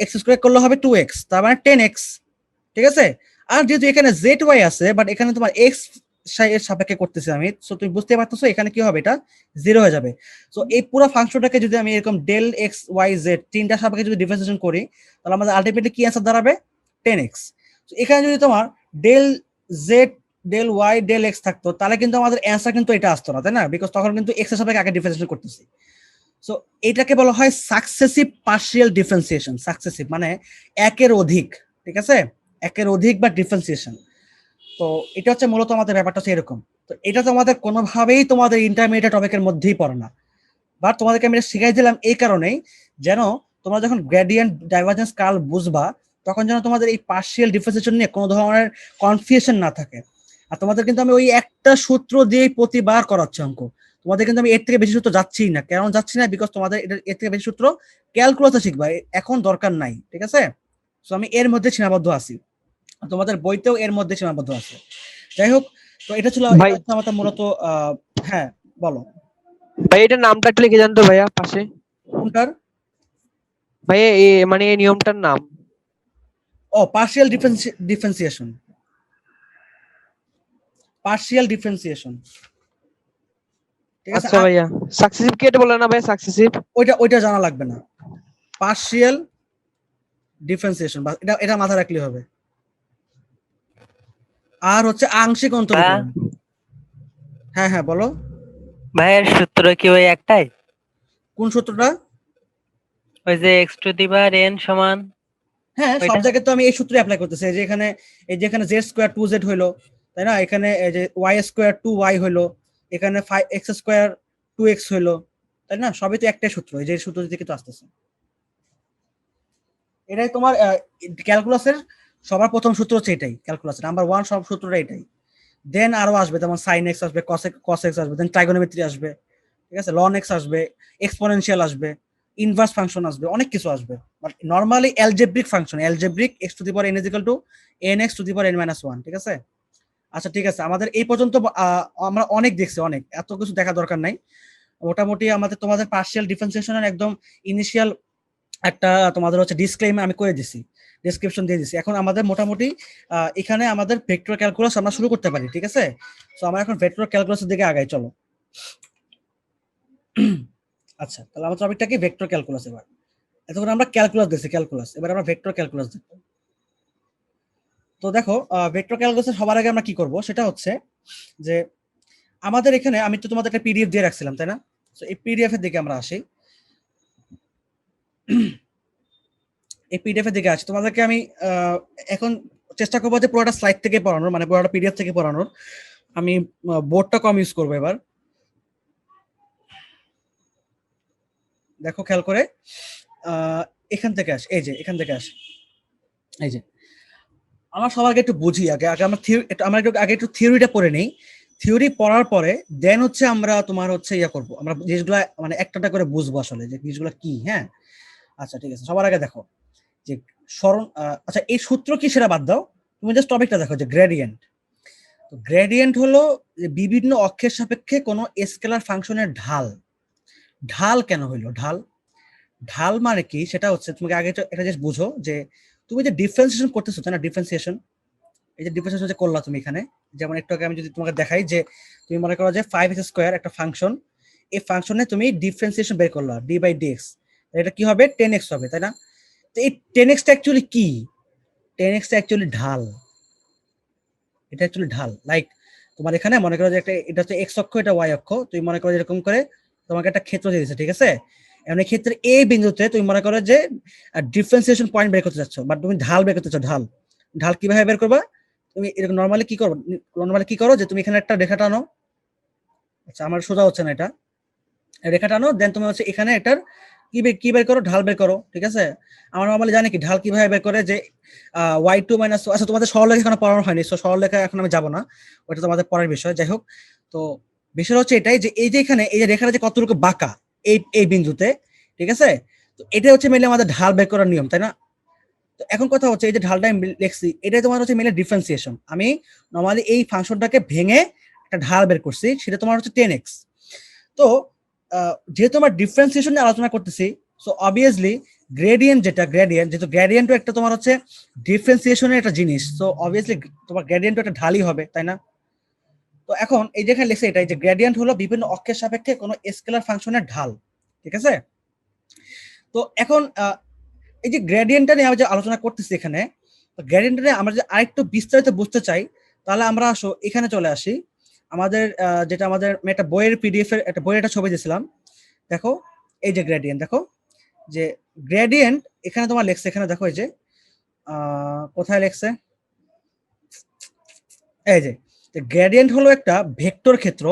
x² করলে হবে 2x, তার মানে 10x। ঠিক আছে, আর যেহেতু এখানে zy আছে, বাট এখানে তোমার x এর সাপেক্ষে করতেছি আমি, সো তুমি বুঝতে পারতেছো এখানে কি হবে, এটা 0 হয়ে যাবে। সো এই পুরো ফাংশনটাকে যদি আমি এরকম ডেল এক্স ওয়াই জেড তিনটা সাপেক্ষে যদি ডিফারেন্সিয়েশন করি, তাহলে আমাদের আলটিমেটলি কি অ্যান্সার দাঁড়াবে, 10x। এখানে যদি তোমার del z del y del x থাকতো, তাহলে কিন্তু আমাদের অ্যান্সার কিন্তু এটা আসতো না, তাই না? বিকজ তখন কিন্তু এক্স এর সাপেক্ষে আগে ডিফারেন্সিয়েশন করতেছি। সো এটাকে বলা হয় সাকসেসিভ পার্শিয়াল ডিফারেন্সিয়েশন। সাকসেসিভ মানে একের অধিক, ঠিক আছে, একের অধিক বা ডিফারেন্সিয়েশন। তো এটা হচ্ছে মূলত আমাদের ব্যাপারটা হচ্ছে এরকম। তো এটা তোমাদের কোনোভাবেই তোমাদের ইন্টারমিডিয়েট টপিকের মধ্যেই পড়ে না, বাট তোমাদেরকে আমি এটা শিখাই দিলাম এই কারণেই যেন তোমরা যখন গ্রেডিয়েন্ট ডাইভারজেন্স কার্ভ বুঝবা, তখন যেন তোমাদের এই পার্শিয়াল ডিফারেন্সিয়েশন নিয়ে কোনো ধরনের কনফিউশন না থাকে। আর তোমাদের কিন্তু আমি ওই একটা সূত্র দিয়েই প্রতিবার করাচ্ছি অঙ্ক। তোমাদের কিন্তু আমি এর থেকে বেশি সূত্র যাচ্ছি না। কেন যাচ্ছি না? বিকজ তোমাদের এর থেকে বেশি সূত্র ক্যালকুলাসে শিখবা, এখন দরকার নাই, ঠিক আছে? সো আমি এর মধ্যে সীমাবদ্ধ আছি, তোমাদের বইতেও এর মধ্যে সীমাবদ্ধ আছে। যাই হোক, তো এটা ছিল ভাই আমাদের মূলত হ্যাঁ বলো। ভাই এটার নামটা একটু লিখে যান তো ভাইয়া পাশে। কোনটার? ভাইয়া মানে এই নিয়মটার নাম। ও পার্শিয়াল ডিফারেন্সিয়েশন, পার্শিয়াল ডিফারেন্সিয়েশন, ঠিক আছে। আচ্ছা ভাইয়া, সাকসেসিভ কি এটা বললেন না ভাই? সাকসেসিভ ওইটা জানা লাগবে না, পার্শিয়াল ডিফারেন্সিয়েশন এটা এটা মাথায় রাখলে হবে। আর হচ্ছে আংশিক অন্তরীকরণ। হ্যাঁ হ্যাঁ বলো। ভাইয়ের সূত্র কি ওই একটাই? কোন সূত্রটা? ওই যে x to the power n সমান, হ্যাঁ, সব ওইটা? জায়গায় তো আমি এই সূত্রই অ্যাপ্লাই করতেছি। এই যে এখানে, এই যে এখানে z স্কয়ার 2z হইলো, তাই না? এখানে এই যে y স্কয়ার 2y হইলো, এখানে 5x স্কয়ার 2x হইলো, তাই না? সবই তো একটাই সূত্র, এই যে সূত্র থেকে তো আসতেছে। এটাই তোমার ক্যালকুলাসের সবার প্রথম সূত্র হচ্ছে এটাই, ক্যালকুলাসের নাম্বার 1 সব সূত্রটা এটাই। দেন আরো আসবে, যেমন sin x আসবে, cos x আসবে, দেন ট্রাইগোনোমেট্রি আসবে, ঠিক আছে, ln x আসবে, এক্সপোনেনশিয়াল আসবে, ইনভার্স ফাংশন আসবে, অনেক কিছু আসবে। But normally algebraic function, algebraic x to the power n equal to nx two the power n minus 1, ঠিক আছে? আচ্ছা ঠিক আছে, আমাদের এই পর্যন্ত আমরা অনেক দেখছি, অনেক, এত কিছু দেখা দরকার নাই। মোটামুটি আমাদের তোমাদের পার্শিয়াল ডিফারেন্সিয়েশনের একদম ইনিশিয়াল একটা তোমাদের হচ্ছে ডিসক্লেইমার আমি করে দিছি, ডেসক্রিপশন দিয়ে দিছি। এখন আমাদের মোটামুটি এখানে আমাদের ভেক্টর ক্যালকুলাস আমরা শুরু করতে পারি, ঠিক আছে? সো আমরা এখন ভেক্টর ক্যালকুলাসের দিকে আগাই, চলো। আচ্ছা, তাহলে আমার টপিকটা কি ভেক্টর ক্যালকুলাস। এবার এতক্ষণ আমরা ক্যালকুলাস দেখছি, ক্যালকুলাস, এবার আমরা ভেক্টর ক্যালকুলাস দেখব। তো দেখো, ভেক্টর ক্যালকুলাসের সবার আগে আমরা কি করব সেটা হচ্ছে যে আমাদের এখানে আমি তো তোমাদের একটা পিডিএফ দিয়ে রাখছিলাম, তাই না? সো এই পিডিএফ এর দিকে আমরা আসি। এই পিডিএফ এর দিকে আসি, তোমাদেরকে আমি এখন চেষ্টা করবো যে পুরোটা স্লাইড থেকে পড়ানোর, মানে পুরোটা পিডিএফ থেকে পড়ানোর। আমি বোর্ডটা কম ইউজ করবো এবার। দেখো খেয়াল করে, এখান থেকে আসি, এই যে এখান থেকে আসি, এই যে আমরা সবার আগে একটু বুঝি, আগে আগে আমরা আমরা আগে একটু থিওরিটা পড়ে নেই। থিওরি পড়ার পরে দেন হচ্ছে আমরা তোমার হচ্ছে ইয়া করবো, আমরা জিনিসগুলা মানে একটা করে বুঝবো আসলে যে জিনিসগুলা কি। হ্যাঁ, আচ্ছা ঠিক আছে, সবার আগে দেখো যে স্মরণ, আচ্ছা এই সূত্র কি সেটা বাদ দাও, তুমি জাস্ট টপিকটা দেখো যে গ্রেডিয়েন্ট। তো গ্রেডিয়েন্ট হলো যে বিভিন্ন অক্ষের সাপেক্ষে কোনো স্কেলার ফাংশনের ঢাল। ঢাল কেন হইলো ঢাল? ঢাল মানে কি সেটা হচ্ছে, তোমাকে আগে এটা জাস্ট বুঝো যে তুমি যে ডিফারেন্সিয়েশন করতেছো, তাই না? ডিফারেন্সিয়েশন, এই যে ডিফারেন্সিয়েশন যে করলা তুমি এখানে, যেমন একটু আগে আমি যদি তোমাকে দেখাই যে তুমি মনে করো যে 5x স্কয়ার একটা ফাংশন, এই ফাংশনে তুমি ডিফারেন্সিয়েশন বের করলা d/dx, এটা কি হবে 10x হবে, তাই না? তো এই 10x টা অ্যাকচুয়ালি কি? 10x টা অ্যাকচুয়ালি ঢাল, এটা অ্যাকচুয়ালি ঢাল। লাইক তোমার এখানে মনে করো যে একটা, এটা হচ্ছে x অক্ষ, এটা y অক্ষ, তুমি মনে করো এরকম করে তোমাকে একটা ক্ষেত্র দিয়ে দিয়েছে, ঠিক আছে? এমন ক্ষেত্রে a বিন্দুতে তুমি মনে করো যে ডিফারেন্সিয়েশন পয়েন্ট বের করতে চাচ্ছ, বাট তুমি ঢাল বের করতে চাচ্ছ। ঢাল ঢাল কিভাবে বের করবা? তুমি এরকম নরমালি কি করো যে তুমি এখানে একটা রেখা টানো। আচ্ছা আমার সোজা হচ্ছে না, এটা রেখা টানো, দেন তুমি হচ্ছে এখানে এটার কি বের করো, ঢাল বের করো, ঠিক আছে? আমরা নরমালি জানি কি ঢাল কিভাবে বের করে, যে y2 মাইনাস, আচ্ছা তোমাদের সরলরেখা এখনো পড়ানো হয়নি, সো সরলরেখা এখন আমি যাবো না, ওটা তোমাদের পরের বিষয়। যাই হোক, তো বিষয় হচ্ছে এটাই যে এই যে এখানে এই যে রেখাটা যে কতটুকু বাঁকা এই বিন্দুতে, ঠিক আছে? তো এটা হচ্ছে মেলে আমাদের ঢাল বের করার নিয়ম, তাই না? তো এখন কথা হচ্ছে এই যে ঢালটা আমি লিখছি, এটাই তোমার হচ্ছে মেলে ডিফারেন্সিয়েশন। আমি নরমালি এই ফাংশনটাকে ভেঙে একটা ঢাল বের করছি, সেটা তোমার হচ্ছে 10x। তো যেহেতু আমরা ডিফারেন্সিয়েশন নিয়ে আলোচনা করতেছি, সো অবভিয়াসলি গ্রেডিয়েন্ট যেহেতু গ্রেডিয়েন্টও একটা তোমার হচ্ছে ডিফারেন্সিয়েশনের একটা জিনিস, সো অবভিয়াসলি তোমার গ্রেডিয়েন্টও একটা ঢালই হবে, তাই না? তো এখন এই যেখানে লিখছে এটাই যে গ্রেডিয়েন্ট হলো বিভিন্ন অক্ষের সাপেক্ষে কোনো স্কেলার ফাংশনের ঢাল, ঠিক আছে? তো এখন এই যে গ্রেডিয়েন্টটা নিয়ে আমরা যে আলোচনা করতেছি এখানে, তো গ্রেডিয়েন্টটা নিয়ে আমরা যে আরেকটু বিস্তারিত বুঝতে চাই, তাহলে আমরা আসো এখানে চলে আসি। আমাদের যেটা আমাদের আমি একটা বইয়ের পিডিএফ এর একটা বইয়ের একটা ছবি দিয়েছিলাম, দেখো এই যে গ্রেডিয়েন্ট, দেখো যে গ্রেডিয়েন্ট এখানে তোমার লেখছে, এখানে দেখো এই যে কোথায় লেখছে, এই যে গ্রেডিয়েন্ট হলো একটা ভেক্টর ক্ষেত্র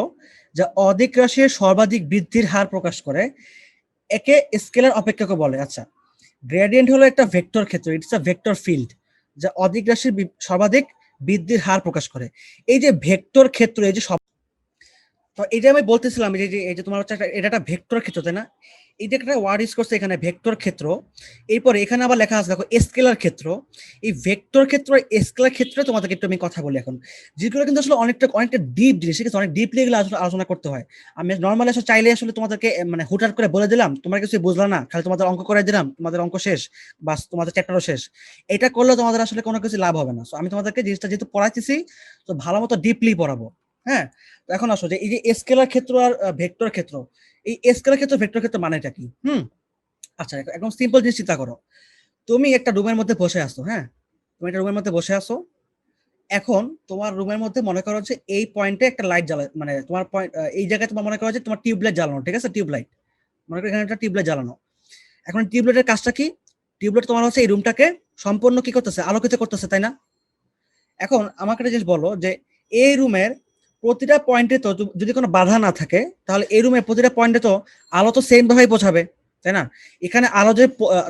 যা অধিক রাশির সর্বাধিক বৃদ্ধির হার প্রকাশ করে, একে স্কেলার অপেক্ষক বলে। আচ্ছা, গ্রেডিয়েন্ট হলো একটা ভেক্টর ক্ষেত্র, ইটস আ ভেক্টর ফিল্ড যা অধিক রাশির সর্বাধিক বৃদ্ধির হার প্রকাশ করে। এই যে ভেক্টর ক্ষেত্র, এই যে তো এই যে আমি বলতেছিলাম এই যে তোমার হচ্ছে এটা একটা ভেক্টর ক্ষেত্র, তাই না? এই যে একটা ওয়ার্ড ইউজ করছে এখানে ভেক্টর ক্ষেত্র, এরপরে এখানে আবার লেখা আছে দেখো স্কেলার ক্ষেত্র। এই ভেক্টর ক্ষেত্র স্কেলার ক্ষেত্রে তোমাদেরকে একটু আমি কথা বলি এখন, যেগুলো কিন্তু আসলে অনেকটা ডিপ জিনিস, ঠিক আছে? অনেক ডিপলি এগুলো আসলে আলোচনা করতে হয়। আমি নর্মালি আসলে চাইলে আসলে তোমাদেরকে মানে হুটহাট করে বলে দিলাম, তোমরা কিছু বুঝলা না, খালি তোমাদের অঙ্ক করে দিলাম, তোমাদের অঙ্ক শেষ, বাস তোমাদের চ্যাপ্টারও শেষ। এটা করলে তোমাদের আসলে কোনো কিছু লাভ হবে না। সো আমি তোমাদেরকে জিনিসটা যেহেতু পড়াইতেছি, তো ভালো মতো ডিপলি পড়াবো। হ্যাঁ, তো এখন আসো যে এই যে স্কেলার ক্ষেত্র আর ভেক্টর ক্ষেত্র, এই স্কেলার ক্ষেত্র ভেক্টর ক্ষেত্র মানেটা কি? আচ্ছা, একদম সিম্পল জিনিস চিন্তা করো। তুমি একটা রুমের মধ্যে বসে আসো, হ্যাঁ, তুমি একটা রুমের মধ্যে বসে আসো। এখন তোমার রুমের মধ্যে মনে করো যে এই পয়েন্টে একটা লাইট জ্বালা, মানে তোমার পয়েন্ট এই জায়গায় তোমার মনে করো যে তোমার টিউবলাইট জ্বালানো, ঠিক আছে? টিউবলাইট, মনে করো এখানে একটা টিউবলাইট জ্বালানো। এখন টিউবলাইটের কাজটা কি? টিউবলাইট তোমার হচ্ছে এই রুমটাকে সম্পূর্ণ কি করতেছে, আলোকিত করতেছে, তাই না? এখন আমাকে একটা জিনিস বলো যে এই রুমের প্রতিটা পয়েন্টে তো যদি কোনো বাধা না থাকে, তাহলে এই রুমের প্রতিটা পয়েন্টে তো আলো তো সেম ভাবেই পৌঁছাবে, তাই না? এখানে আলো যে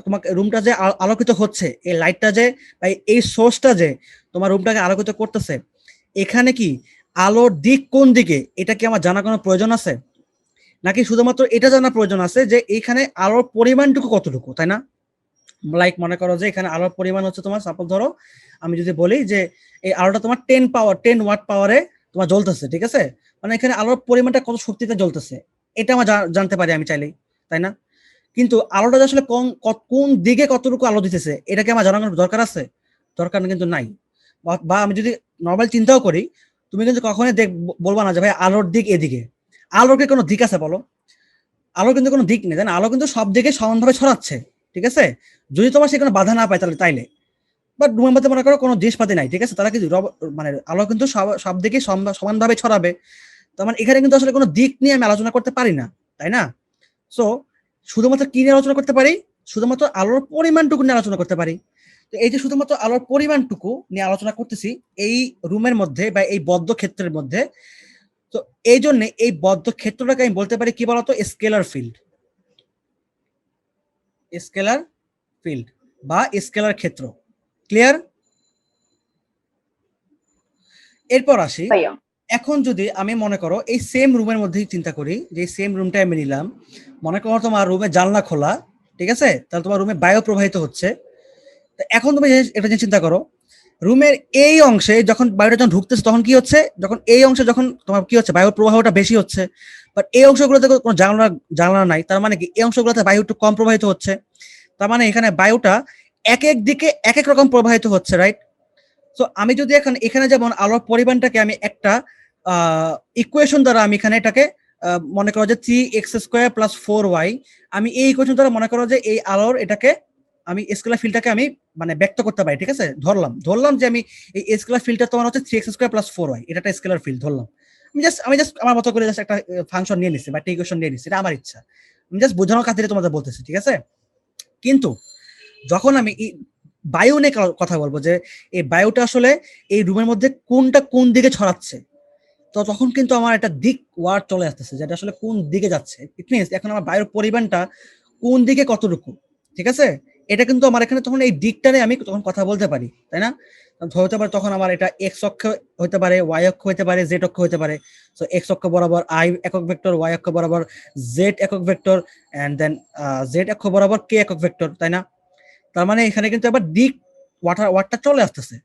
তোমাকে রুমটা যে আলোকিত হচ্ছে, এই লাইটটা যে বা এই সোর্সটা যে তোমার রুমটাকে আলোকিত করতেছে, এখানে কি আলোর দিক কোন দিকে এটা কি আমার জানা কোনো প্রয়োজন আছে? নাকি শুধুমাত্র এটা জানা প্রয়োজন আছে যে এইখানে আলোর পরিমাণটুকু কতটুকু, তাই না? লাইক মনে করো যে এখানে আলোর পরিমাণ হচ্ছে তোমার, সাপোজ ধরো আমি যদি বলি যে এই আলোটা তোমার 10 ওয়াট পাওয়ারে তোমার জ্বলতেছে, ঠিক আছে? মানে এখানে আলোর পরিমাণটা কত শক্তিতে জ্বলতেছে এটা আমার জানতে পারি আমি চাইলেই, তাই না? কিন্তু আলোটা যে আসলে কোন দিকে কতটুকু আলো দিতেছে এটা কি আমার জানানোর দরকার আছে? দরকার কিন্তু নাই। বা আমি যদি নর্মাল চিন্তাও করি, তুমি কিন্তু কখনোই বলবা না যে ভাই আলোর দিক এদিকে। আলোর কি কোনো দিক আছে বলো? আলোর কিন্তু কোনো দিক নেই, তাই না? আলো কিন্তু সব দিকে সমানভাবে ছড়াচ্ছে, ঠিক আছে? যদি তোমার সেখানে বাধা না পায় তাহলে তাইলে, বাট রুমের মধ্যে মনে করো কোনো জিনিসপাতি নাই, ঠিক আছে? তারা কিন্তু মানে আলো কিন্তু সব দিকে সমানভাবে ছড়াবে। তার মানে এখানে কিন্তু আসলে কোনো দিক নিয়ে আমি আলোচনা করতে পারি না, তাই না? সো শুধুমাত্র কি নিয়ে আলোচনা করতে পারি? শুধুমাত্র আলোর পরিমাণটুকু নিয়ে আলোচনা করতে পারি। তো এই যে শুধুমাত্র আলোর পরিমাণটুকু নিয়ে আলোচনা করতেছি এই রুমের মধ্যে বা এই বদ্ধ ক্ষেত্রের মধ্যে, তো এই জন্য এই বদ্ধ ক্ষেত্রটাকে আমি বলতে পারি কি বলতো, স্কেলার ফিল্ড। স্কেলার ফিল্ড বা স্কেলার ক্ষেত্র। ক্লিয়ার? এরপর আসি, ভাইয়া এখন যদি আমি মনে করো এই সেম রুমের মধ্যেই চিন্তা করি, যে সেম রুমটা আমি নিলাম, মনে করো তোমার রুমে জানলা খোলা, ঠিক আছে? তাহলে তোমার রুমে বায়ু প্রবাহিত হচ্ছে। এখন তুমি এটা নিয়ে চিন্তা করো, রুমের এই অংশে যখন বায়ুটা যখন ঢুকতেছে তখন কি হচ্ছে, যখন এই অংশে যখন তোমার কি হচ্ছে, বায়ুর প্রবাহটা বেশি হচ্ছে। বাট এই অংশগুলোতে কোনো জানলা জানলা নাই, তার মানে কি এই অংশগুলোতে বায়ু একটু কম প্রবাহিত হচ্ছে। তার মানে এখানে বায়ুটা এক এক দিকে এক এক রকম প্রবাহিত হচ্ছে, রাইট? তো আমি যদি এখন এখানে যেমন আলোর পরিমাণটাকে আমি একটা ইকুয়েশন দ্বারা আমি এখানে এটাকে মনে করো যে 3x² + 4y, আমি এই ইকুয়েশন দ্বারা মনে করো যে এই আলোর এটাকে আমি স্কেলার ফিল্ডটাকে আমি মানে ব্যক্ত করতে পারি, ঠিক আছে? ধরলাম যে আমি এই স্কেলার ফিল্ডটা তোমার হচ্ছে 3x² + 4y, এটা একটা স্কেলার ফিল্ড ধরলাম। আমি জাস্ট আমার মতো করে জাস্ট একটা ফাংশন নিয়ে নিচ্ছি বা একটা ইকুয়েশন নিয়ে নিচ্ছি, এটা আমার ইচ্ছা, আমি জাস্ট বোঝানোর খাতিরে তোমাদের বলতেছি, ঠিক আছে? কিন্তু যখন আমি বায়ু নিয়ে কথা বলবো যে এই বায়ুটা আসলে এই রুমের মধ্যে কোনটা কোন দিকে ছড়াচ্ছে, তো তখন কিন্তু আমার একটা দিক ওয়ার্ড চলে আসতেছে, যেটা আসলে কোন দিকে যাচ্ছে। ইট মিনস এখন আমার বায়ুর পরিমাণটা কোন দিকে কতটুকু, ঠিক আছে? এটা কিন্তু আমার এখানে তখন এই দিকটা নিয়ে আমি তখন কথা বলতে পারি, তাই না? হতে পারে তখন আমার এটা এক্স অক্ষ হতে পারে, ওয়াই অক্ষ হতে পারে, জেড অক্ষ হতে পারে। সো এক্স অক্ষ বরাবর আই একক ভেক্টর, ওয়াই অক্ষ বরাবর জেড একক ভেক্টর, এন্ড দেন জেড অক্ষ বরাবর কে একক ভেক্টর, তাই না? তার মানে এখানে কিন্তু আবার দিক ওয়াটটা চলে আসতেছে,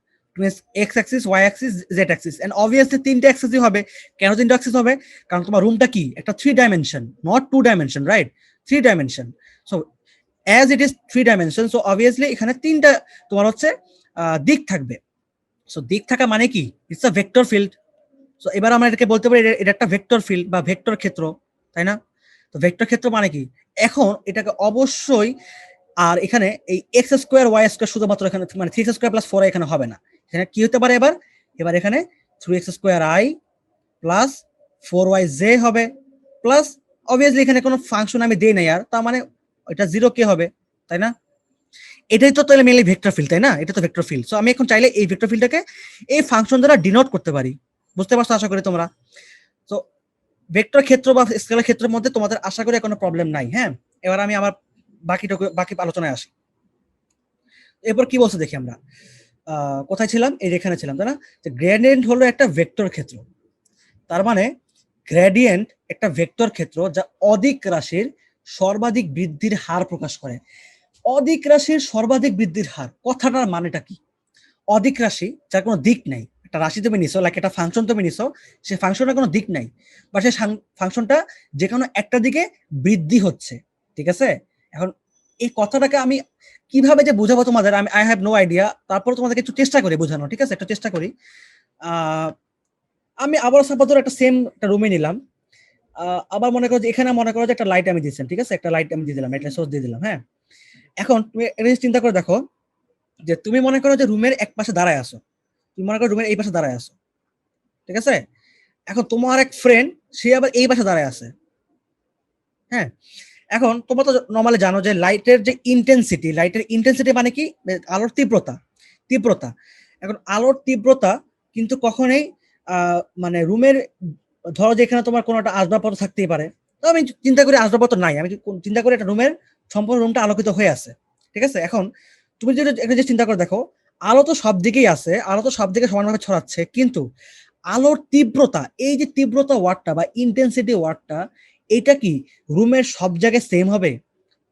x axis, y axis, z axis, and obviously তিনটা অ্যাক্সিসই হবে। কেন তিনটা অ্যাক্সিস হবে? কারণ তোমার রুমটা কি একটা 3 dimension, not 2 dimension, right? 3 dimension. So as it is 3 dimension, so obviously এখানে তিনটা তোমার হচ্ছে দিক থাকবে। সো দিক থাকা মানে কি? It's a vector field, so এবার আমরা এটাকে বলতে পারি এটা একটা ভেক্টর ফিল্ড বা ভেক্টর ক্ষেত্র, তাই না? তো ভেক্টর ক্ষেত্র মানে কি? এখন এটাকে অবশ্যই, আর এখানে এই এক্স স্কোয়ার ওয়াই স্কোয়ার শুধুমাত্র এখানে মানে 3x স্কোয়ার প্লাস 4 এখানে হবে না। এখানে কি হতে পারে এবার? এবার এখানে 3x square I plus 4y হবে, প্লাস অবভিয়াসলি এখানে কোনো ফাংশন আমি দেই নাই আর, তার মানে এটা 0 কে হবে, তাই না? এটাই তো তাহলে মেনলি ভেক্টর ফিল্ড, তাই না? এটা তো ভেক্টর ফিল্ড। সো আমি এখন চাইলে এই ভেক্টর ফিল্ডটাকে এই ফাংশন দ্বারা ডিনোট করতে পারি। বুঝতে পারছো আশা করি তোমরা? তো ভেক্টর ক্ষেত্র বা স্কেলার ক্ষেত্রের মধ্যে তোমাদের আশা করি কোনো প্রবলেম নাই। হ্যাঁ, এবার আমি আমার বাকি আলোচনায় আসি। এরপর কি বলছে দেখি আমরা, কোথায় ছিলাম? এই যেখানে ছিলাম, তাই না? যে গ্রেডিয়েন্ট হলো একটা ভেক্টর ক্ষেত্র। তার মানে গ্রেডিয়েন্ট একটা ভেক্টর ক্ষেত্র যা অদিক রাশির সর্বাধিক বৃদ্ধির হার প্রকাশ করে। অদিক রাশির সর্বাধিক বৃদ্ধির হার কথাটার মানেটা কি? অদিক রাশি যার কোনো দিক নাই, একটা রাশি তুমি নিছো, লাইক একটা ফাংশন তুমি নিছো, সেই ফাংশনের কোনো দিক নাই, বা সেই ফাংশনটা যে কোনো একটা দিকে বৃদ্ধি হচ্ছে, ঠিক আছে? এখন এই কথাটাকে আমি কিভাবে যে বুঝাবো তোমাদের, আমি আই হ্যাভ নো আইডিয়া। তারপর তোমাদেরকে একটু চেষ্টা করি বোঝানো, ঠিক আছে? একটু চেষ্টা করি। আমি আবার সাপোজ একটা সেম একটা রুমে নিলাম, আবার মনে করো যে এখানে মনে করো যে একটা লাইট আমি দিচ্ছেন, ঠিক আছে? একটা লাইট আমি দিয়ে দিলাম, একটা সোর্স দিয়ে দিলাম। হ্যাঁ, এখন তুমি এটা চিন্তা করে দেখো যে তুমি মনে করো যে রুমের এক পাশে দাঁড়ায় আসো, তুমি মনে করো রুমের এই পাশে দাঁড়ায় আসো, ঠিক আছে? এখন তোমার এক ফ্রেন্ড সে আবার এই পাশে দাঁড়ায় আছে। হ্যাঁ, এখন তোমরা তো নর্মালি জানো যে লাইটের ইন্টেন্সিটি মানে কি? আলোর তীব্রতা। এখন আলোর তীব্রতা কিন্তু কখনোই মানে রুমের, ধরো যে এখানে তোমার কোনো একটা আসবাবপত্র থাকতেই পারে, তো আমি চিন্তা করি আসবাবপত্র নাই, আমি চিন্তা করি একটা রুমের সম্পূর্ণ রুমটা আলোকিত হয়ে আছে, ঠিক আছে? এখন তুমি যদি একটা যে চিন্তা করে দেখো, আলো তো সব দিকেই আছে, আলো তো সব দিকে সমানভাবে ছড়াচ্ছে, কিন্তু আলোর তীব্রতা, এই যে তীব্রতা ওয়ার্ডটা বা ইন্টেন্সিটি ওয়ার্ডটা, এটা কি রুমের সব জায়গায় সেম হবে?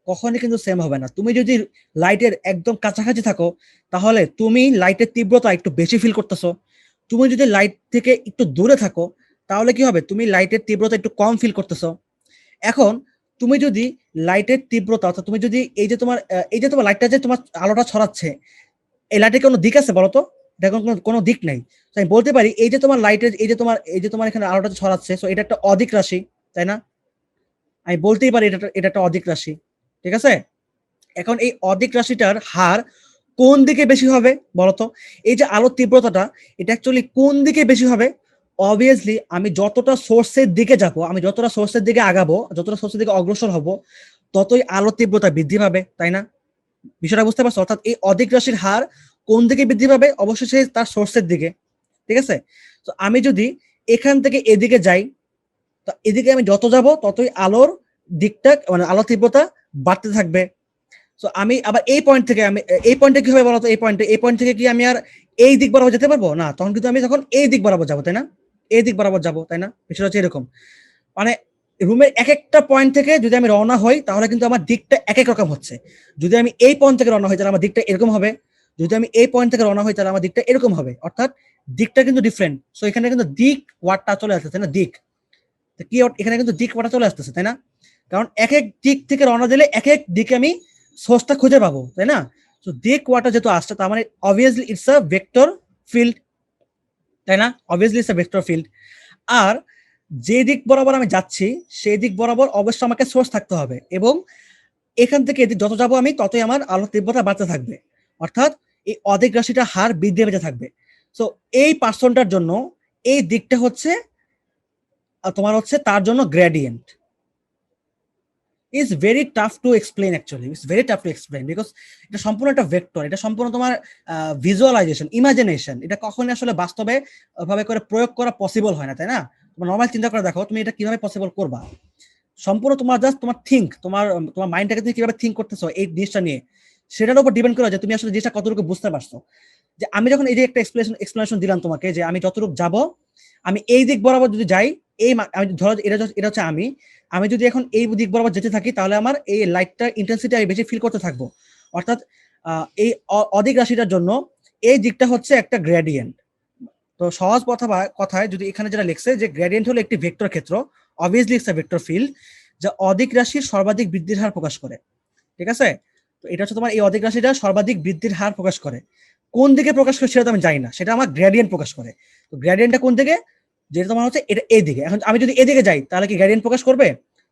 কখনই কিন্তু সেম হবে না। তুমি যদি লাইটের একদম কাছাকাছি থাকো, তাহলে তুমি লাইটের তীব্রতা একটু বেশি ফিল করতেছো। তুমি যদি লাইট থেকে একটু দূরে থাকো, তাহলে কি হবে? তুমি লাইটের তীব্রতা একটু কম ফিল করতেছো। এখন তুমি যদি লাইটের তীব্রতা, অর্থাৎ তুমি যদি এই যে তোমার লাইটটা যে তোমার আলোটা ছড়াচ্ছে, এই লাইটের কোনো দিক আছে বলো তো? দেখো কোনো দিক নাই। তো আমি বলতে পারি এই যে তোমার লাইটের এই যে তোমার এখানে আলোটা ছড়াচ্ছে, সো এটা একটা অদিক রাশি, তাই না? আমি বলতেই পারি এটা একটা অদিক রাশি, ঠিক আছে? এখন এই অদিক রাশিটার হার কোন দিকে বেশি হবে বলতো? এই যে আলোর তীব্রতাটা, এটা অ্যাকচুয়ালি কোন দিকে বেশি হবে? অবভিয়াসলি আমি যতটা সোর্সের দিকে যাব, আমি যতটা সোর্সের দিকে আগাবো, যতটা সোর্সের দিকে অগ্রসর হব, ততই আলোর তীব্রতা বৃদ্ধি পাবে, তাই না? বিষয়টা বুঝতে পারছো? অর্থাৎ এই অদিক রাশির হার কোন দিকে বৃদ্ধি পাবে? অবশ্যই সে তার সোর্সের দিকে, ঠিক আছে? তো আমি যদি এখান থেকে এদিকে যাই, তো এদিকে আমি যত যাব ততই আলোর দিকটা মানে আলোর তীব্রতা বাড়তে থাকবে। সো আমি আবার এই পয়েন্ট থেকে এই পয়েন্টে কি হবে বলতো? এই পয়েন্ট থেকে কি আমি আর এই দিক বরাবর যেতে পারবো না? তখন কিন্তু আমি তখন এই দিক বরাবর যাবো, তাই না? এই দিক বরাবর যাবো, তাই না? বিষয়টা হচ্ছে এরকম। মানে রুমের এক একটা পয়েন্ট থেকে যদি আমি রওনা হই, তাহলে কিন্তু আমার দিকটা এক এক রকম হচ্ছে। যদি আমি এই পয়েন্ট থেকে রওনা হই, তাহলে আমার দিকটা এরকম হবে। যদি আমি এই পয়েন্ট থেকে রওনা হই, তাহলে আমার দিকটা এরকম হবে। অর্থাৎ দিকটা কিন্তু ডিফারেন্ট। সো এখানে কিন্তু দিক ওয়ার্ডটা চলে আসতেছে, না? দিক, কি এখানে কিন্তু দিক ওয়ার্ডটা চলে আসতেছে, তাই না? কারণ এক এক দিক থেকে রওনা দিলে এক এক দিকে আমি সোর্সটা খুঁজে পাবো, তাই না? তো দিক ওয়ার্ডটা যেহেতু আসছে, তার মানে obviously it's a vector field, তাই না? Obviously it's a vector field. আর যে দিক বরাবর আমি যাচ্ছি, সেই দিক বরাবর অবশ্যই আমাকে সোর্স থাকতে হবে, এবং এখান থেকে এদিক যত যাবো আমি, ততই আমার আলোর তীব্রতা বাড়তে থাকবে। অর্থাৎ এই অদিক রাশিটা হার বৃদ্ধি পেতে থাকবে। সো এই পার্সনটার জন্য এই দিকটা হচ্ছে তোমার হচ্ছে তার জন্য gradient. Is very tough to explain, actually it's very tough to explain, because এটা সম্পূর্ণ একটা ভেক্টর, এটা সম্পূর্ণ তোমার ভিজুয়ালাইজেশন, ইমাজিনেশন, এটা কখনোই আসলে বাস্তবে ভাবে করে প্রয়োগ করা পসিবল হয় না, তাই না? তোমার নর্মাল চিন্তা করে দেখো তুমি এটা কিভাবে পসিবল করবা। সম্পূর্ণ তোমার জাস্ট তোমার তোমার মাইন্ডটাকে তুমি কিভাবে থিঙ্ক করতেছো এই জিনিসটা নিয়ে, সেটার উপর ডিপেন্ড করে যে তুমি আসলে জিনিসটা কতটুকু বুঝতে পারছো। যে আমি যখন এই যে একটা এক্সপ্লেনেশন দিলাম তোমাকে, যে আমি যতটুকু যাব, আমি এই দিক বরাবর যদি যাই, আমি ধরো এটা হচ্ছে আমি যদি এখন এই দিক বরাবর যেতে থাকি, তাহলে আমার এই লাইটটার ইন্টেন্সিটি আমি বেশি ফিল করতে থাকবো। অর্থাৎ এই অদিক রাশিটার জন্য এই দিকটা হচ্ছে একটা গ্রেডিয়েন্ট। তো সহজ কথায় যদি এখানে যেটা লিখছে যে গ্রেডিয়েন্ট হলো একটি ভেক্টর ক্ষেত্র, obviously it's a vector field, যা অদিক রাশির সর্বাধিক বৃদ্ধির হার প্রকাশ করে, ঠিক আছে? তো এটা হচ্ছে তোমার এই অদিক রাশিটা সর্বাধিক বৃদ্ধির হার প্রকাশ করে। কোন দিকে প্রকাশ করে সেটা তো আমি জানি না, সেটা আমার গ্রেডিয়েন্ট প্রকাশ করে। তো গ্রেডিয়েন্টটা কোন দিকে? যেটা তোমার হচ্ছে এটা এদিকে। এখন আমি যদি এদিকে যাই তাহলে কি গ্রেডিয়েন্ট প্রকাশ করবে?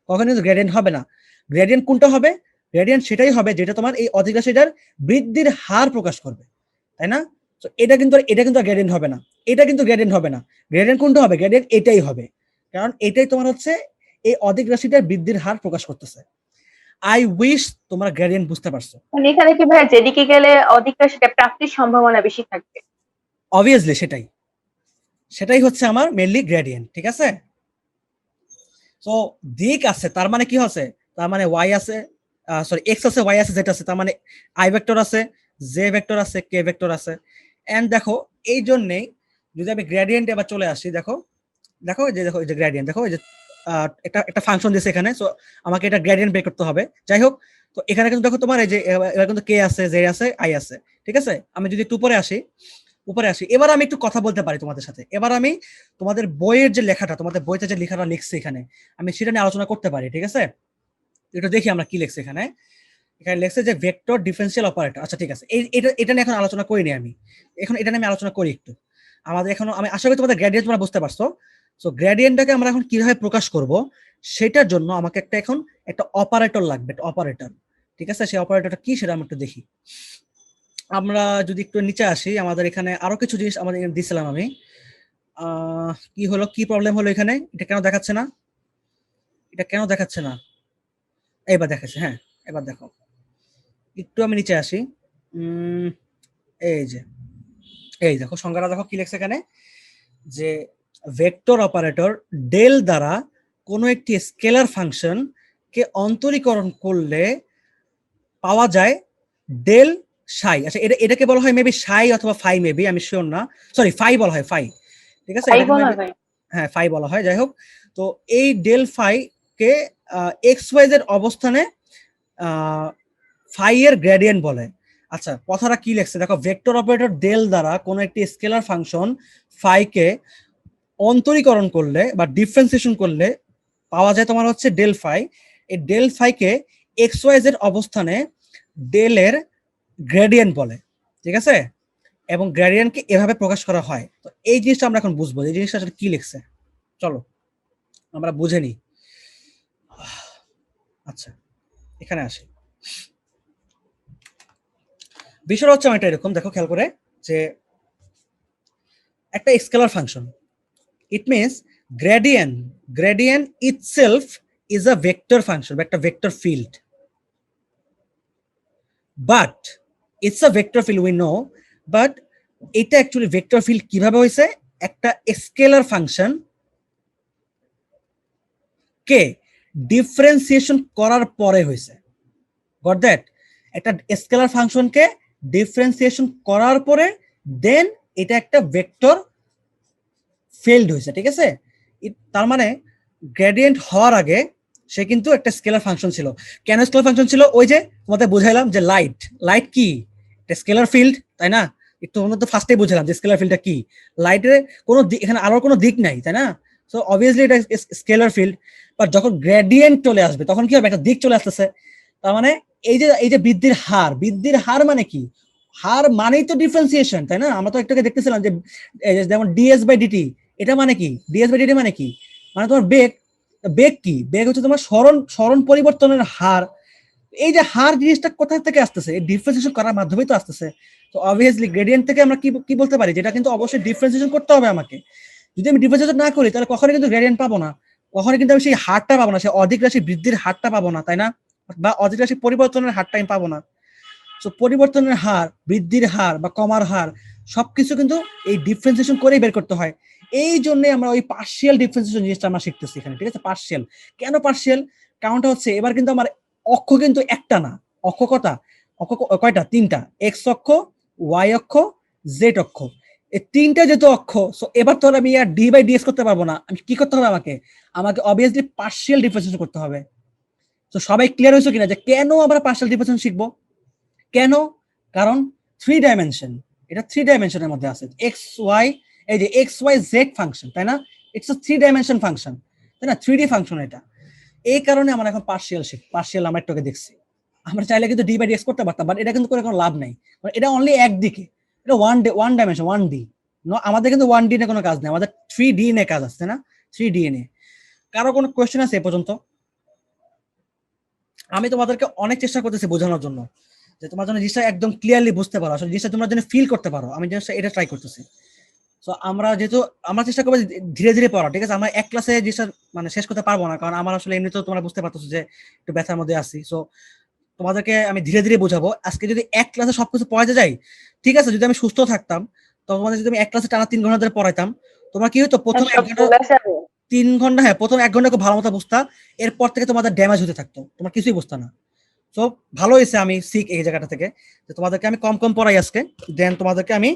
কখনো কিন্তু গ্রেডিয়েন্ট হবে না। গ্রেডিয়েন্ট কোনটা হবে? গ্রেডিয়েন্ট সেটাই হবে যেটা তোমার এই অধিক রাশিটার বৃদ্ধির হার প্রকাশ করবে, তাই না? তো এটা কিন্তু গ্রেডিয়েন্ট হবে না, এটা কিন্তু গ্রেডিয়েন্ট হবে না। গ্রেডিয়েন্ট কোনটা হবে? গ্রেডিয়েন্ট এটাই হবে, কারণ এটাই তোমার হচ্ছে এই অধিক রাশিটার বৃদ্ধির হার প্রকাশ করতেছে। আই উইশ তোমরা গ্রেডিয়েন্ট বুঝতে পারছো। মানে এখানে কি ভাইয়া যেদিকে গেলে অধিক সেটা প্রাপ্তির সম্ভাবনা বেশি থাকবে? অবভিয়াসলি সেটাই হচ্ছে আমার মেইনলি গ্রেডিয়েন্ট, ঠিক আছে? সো দিক আছে, তার মানে কি হচ্ছে? তার মানে ওয়াই আছে, সরি এক্স আছে, ওয়াই আছে, জেড আছে, তার মানে আই ভেক্টর আছে, জে ভেক্টর আছে, কে ভেক্টর আছে। এন্ড দেখো এই জন্যই যদি আমি গ্রেডিয়েন্ট এবার চলে আসি, দেখো এই যে গ্রেডিয়েন্ট, দেখো এই যে একটা ফাংশন দিয়েছে এখানে, সো আমাকে এটা গ্রেডিয়েন্ট বের করতে হবে। যাই হোক, তো এখানে কিন্তু দেখো তোমার এই যে এবার কিন্তু কে আছে, জে আছে, আই আছে, ঠিক আছে? আমি যদি একটু উপরে আসি, এবার আমি একটু কথা বলতে পারি তোমাদের সাথে। এবার আমি তোমাদের বইয়ের যে লেখাটা, তোমাদের বইতে যে লেখাটা লিখছে এখানে, আমি সেটা নিয়ে আলোচনা করতে পারি, ঠিক আছে? একটু দেখি আমরা কি লিখছে এখানে। এখানে লিখছে যে ভেক্টর ডিফারেন্সিয়াল অপারেটর। আচ্ছা ঠিক আছে, এটা নিয়ে এখন আলোচনা করিনি আমি, এখন এটা নিয়ে আমি আলোচনা করি একটু। আমাদের এখনো, আমি আশা করি তোমাদের গ্রেডিয়েন্ট তোমরা বুঝতে পারছো। সো গ্রেডিয়েন্টটাকে আমরা এখন কিভাবে প্রকাশ করব, সেটার জন্য আমাকে একটা অপারেটর লাগবে, একটা অপারেটর, ঠিক আছে? সেই অপারেটরটা কি সেটা আমরা একটু দেখি। আমরা যদি একটু নিচে আসি, আমাদের এখানে আরো কিছু জিনিস আমাদের এখানে দিছিলাম আমি। কি প্রবলেম হলো এখানে? এটা কেন দেখাচ্ছে না? এবার দেখাচ্ছে, হ্যাঁ এবার দেখো, একটু আমি নিচে আসি। এই যে এই দেখো সংজ্ঞাটা দেখো কি লেখছে এখানে, যে ভেক্টর অপারেটর ডেল দ্বারা কোনো একটি স্কেলার ফাংশন কে অন্তরীকরণ করলে পাওয়া যায় ডেল সাই। আচ্ছা এটাকে বলা হয় মেবি সাই অথবা ফাই, মেবি আমি শিওর না, সরি ফাই বলা হয়, ফাই, ঠিক আছে? তাই বলা হয়। হ্যাঁ ফাই বলা হয়। যাই হোক, তো এই ডেল ফাই কে এক্স ওয়াই জেড অবস্থানে ফাই এর গ্রেডিয়েন্ট বলে। আচ্ছা কথাটা কি লেখছে দেখো, ভেক্টর অপারেটর ডেল দ্বারা কোনো একটি স্কেলার ফাংশন ফাই কে অন্তরীকরণ করলে বা ডিফারেন্সিয়েশন করলে পাওয়া যায় তোমার হচ্ছে ডেল ফাই। এই ডেল ফাই কে এক্স ওয়াই জেড অবস্থানে ডেল এর গ্রেডিয়েন্ট বলে, ঠিক আছে? এবং গ্রেডিয়েন্টকে এভাবে প্রকাশ করা হয়। তো এই জিনিসটা আমরা এখন বুঝবো, এই জিনিসটা আসলে কি লিখছে, চলো আমরা বুঝে নিই। আচ্ছা এখানে আসি, বিষয়টা হচ্ছে এটা এরকম, দেখো খেয়াল করে, যে একটা scalar function, it means gradient itself is a vector function বা একটা vector field, but it's a vector field we know, but এটা অ্যাকচুয়ালি ভেক্টর ফিল্ড কিভাবে হয়েছে? একটা স্কেলার ফাংশন কে ডিফারেন্সিয়েশন করার পরে হয়েছে। Goat that? একটা স্কেলার ফাংশনকে ডিফারেন্সিয়েশন করার পরে দেন এটা একটা ভেক্টর ফিল্ড হয়েছে, ঠিক আছে? তার মানে গ্রেডিয়েন্ট হওয়ার আগে সে কিন্তু একটা স্কেলার ফাংশন ছিল। কেন স্কেলার ফাংশন ছিল? ওই যে তোমাদের বুঝাইলাম যে লাইট কি একটা স্কেলার ফিল্ড, তাই না? একটু তো ফার্স্টেই বুঝালাম যে স্কেলার ফিল্ডটা কি। লাইটের কোনো এখানে আলোর কোনো দিক নাই, তাই না? সো অবভিয়াসলি এটা স্কেলার ফিল্ড। বাট যখন গ্রেডিয়েন্ট চলে আসবে তখন কি হবে? একটা দিক চলে আসতেছে। তার মানে এই যে বৃদ্ধির হার মানে কি? হার মানেই তো ডিফারেন্সিয়েশন, তাই না? আমরা তো একটাকে দেখতেছিলাম যে যেমন ডিএস বাই ডিটি, এটা মানে কি? ডিএস বাই ডিটি মানে কি? মানে তোমার বেগ কি? বেগ হচ্ছে তোমার স্মরণ পরিবর্তনের হার। এই যে হার জিনিসটা কোথা থেকে আসতেছে? এই ডিফারেন্সিয়েশন করার মাধ্যমেই তো আসতেছে। তো অবভিয়াসলি গ্রেডিয়েন্ট থেকে আমরা কি বলতে পারি? যেটা কিন্তু অবশ্যই ডিফারেন্সিয়েশন করতে হবে আমাকে। যদি আমি ডিফারেন্সিয়েশন না করি তাহলে কখনোই কিন্তু গ্রেডিয়েন্ট পাবো না, কখনোই কিন্তু আমি সেই হারটা পাবো না, সেই অধিক রাশি বৃদ্ধির হারটা পাবো না, তাই না? বা অধিক রাশি পরিবর্তনের হারটা আমি পাবো না। সো পরিবর্তনের হার, বৃদ্ধির হার বা কমার হার সবকিছু কিন্তু এই ডিফারেন্সিয়েশন করেই বের করতে হয়। এই জন্য আমরা ওই পার্শিয়াল ডিফারেন্সিয়েশন জিনিসটা আমরা শিখতেছি এখানে, ঠিক আছে? পার্শিয়াল কেন পার্শিয়াল? কারণটা হচ্ছে এবার কিন্তু আমার অক্ষ কিন্তু একটা না, অক্ষ কয়টা? তিনটা, এক্স অক্ষ, ওয়াই অক্ষ, জেড অক্ষ। এই তিনটা যেহেতু অক্ষ, সো এবার তো আমি আর ডি বাই ডিএস করতে পারবো না। আমি কি করতে হবে? আমাকে অবভিয়াসলি পার্শিয়াল ডিফারেন্সিয়েশন করতে হবে। তো সবাই ক্লিয়ার হয়েছে কিনা যে কেন আমরা পার্শিয়াল ডিফারেন্সিয়েশন শিখবো? কেন? কারণ থ্রি ডাইমেনশন, এটা থ্রি ডাইমেনশনের মধ্যে আছে। এক্স ওয়াই, এই যে এক্স ওয়াই জেড ফাংশন, তাই না? It's a three dimension function, তাই না? 3D ফাংশন এটা। এই কারণে আমরা এখন পার্শিয়াল আমরা একটুকে দেখছি। আমরা চাইলে কিন্তু ডি বাই ডিএক্স করতে পারতাম, বাট এটা কিন্তু করে কোনো লাভ নাই। এটা অনলি একদিকে, এটা ওয়ান ডাইমেনশন, 1D, আমাদের কিন্তু 1D নিয়ে কোনো কাজ নেই, আমাদের 3D নিয়ে কাজ আছে না, 3D নিয়ে। কারো কোনো কোয়েশ্চেন আছে এ পর্যন্ত? আমি তোমাদেরকে অনেক চেষ্টা করতেছি বোঝানোর জন্য, যে তোমার জন্য জিনিসটা একদম ক্লিয়ারলি বুঝতে পারো, আসলে জিনিসটা তোমরা যেন ফিল করতে পারো, আমি জিনিসটা এটা ট্রাই করতেছি। তো আমরা যেহেতু আমরা চেষ্টা করবো ধীরে ধীরে পড়া, ঠিক আছে? আমরা এক ক্লাসে জিনিসটা মানে শেষ করতে পারবো না, কারণ আমার আসলে এমনিতেও তোমরা বুঝতে পারতেছো যে একটু ব্যথার মধ্যে আছি। সো তোমাদেরকে আমি ধীরে ধীরে বোঝাবো। আজকে যদি এক ক্লাসে সবকিছু পড়াতে যাই, ঠিক আছে, যদি আমি সুস্থ থাকতাম, তো তোমাদের যদি আমি এক ক্লাসে টানা 3 ঘন্টা ধরে পড়াইতাম, তোমার কি হতো, প্রথম 1 সব ঘন্টা ভুলে যাবে। 3 ঘন্টা, হ্যাঁ প্রথম 1 ঘন্টা খুব ভালো মতো বুঝতা, এরপর থেকে তোমাদের ড্যামেজ হতে থাকতো, তোমার কিছুই বুঝতা না। তো ভালো হয়েছে আমি শিখ এই জায়গাটা থেকে, যে তোমাদেরকে আমি কম কম পড়াই আজকে, দেন তোমাদেরকে আমি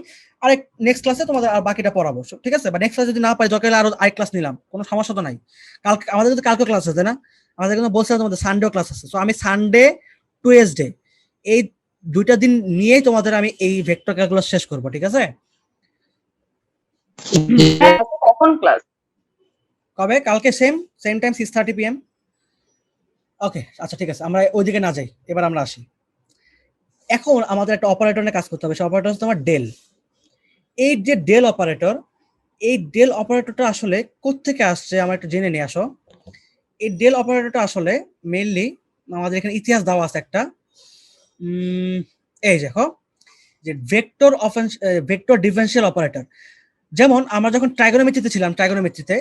আরেক নেক্সট ক্লাসে তোমাদের আর বাকিটা পড়াবো, ঠিক আছে? বা নেক্সট ক্লাসে যদি না পাই দরকার হলে আরো আরেক ক্লাস নিলাম, কোনো সমস্যা তো নাই। কালকে আমাদের কিন্তু কালকে ক্লাস আছে না, আমাদের কিন্তু বলছিলাম তোমাদের সানডেও ক্লাস আছে। তো আমি সানডে টুয়েসডে এই 2টা দিন নিয়েই তোমাদের আমি এই ভেক্টর ক্যালকুলাস শেষ করবো, ঠিক আছে? হ্যাঁ, কখন ক্লাস? কবে? কালকে সেম সেম টাইম 6:30 PM। ওকে, আচ্ছা ঠিক আছে, আমরা ওইদিকে না যাই, এবার আমরা আসি। এখন আমাদের একটা অপারেটর নিয়ে কাজ করতে হবে, সেই অপারেটর হচ্ছে তোমার ডেল। এই যে ডেল অপারেটর, এই ডেল অপারেটরটা আসলে কোত্থেকে আসছে আমরা একটু জেনে নিয়ে আসো। এই ডেল অপারেটরটা আসলে মেইনলি আমাদের এখানে ইতিহাস দেওয়া আছে একটা। এই দেখো, যে ভেক্টর ডিফারেন্সিয়াল অপারেটর। যেমন আমরা যখন ট্রাইগোনোমেট্রিতে ছিলাম, ট্রাইগোনোমেট্রিতে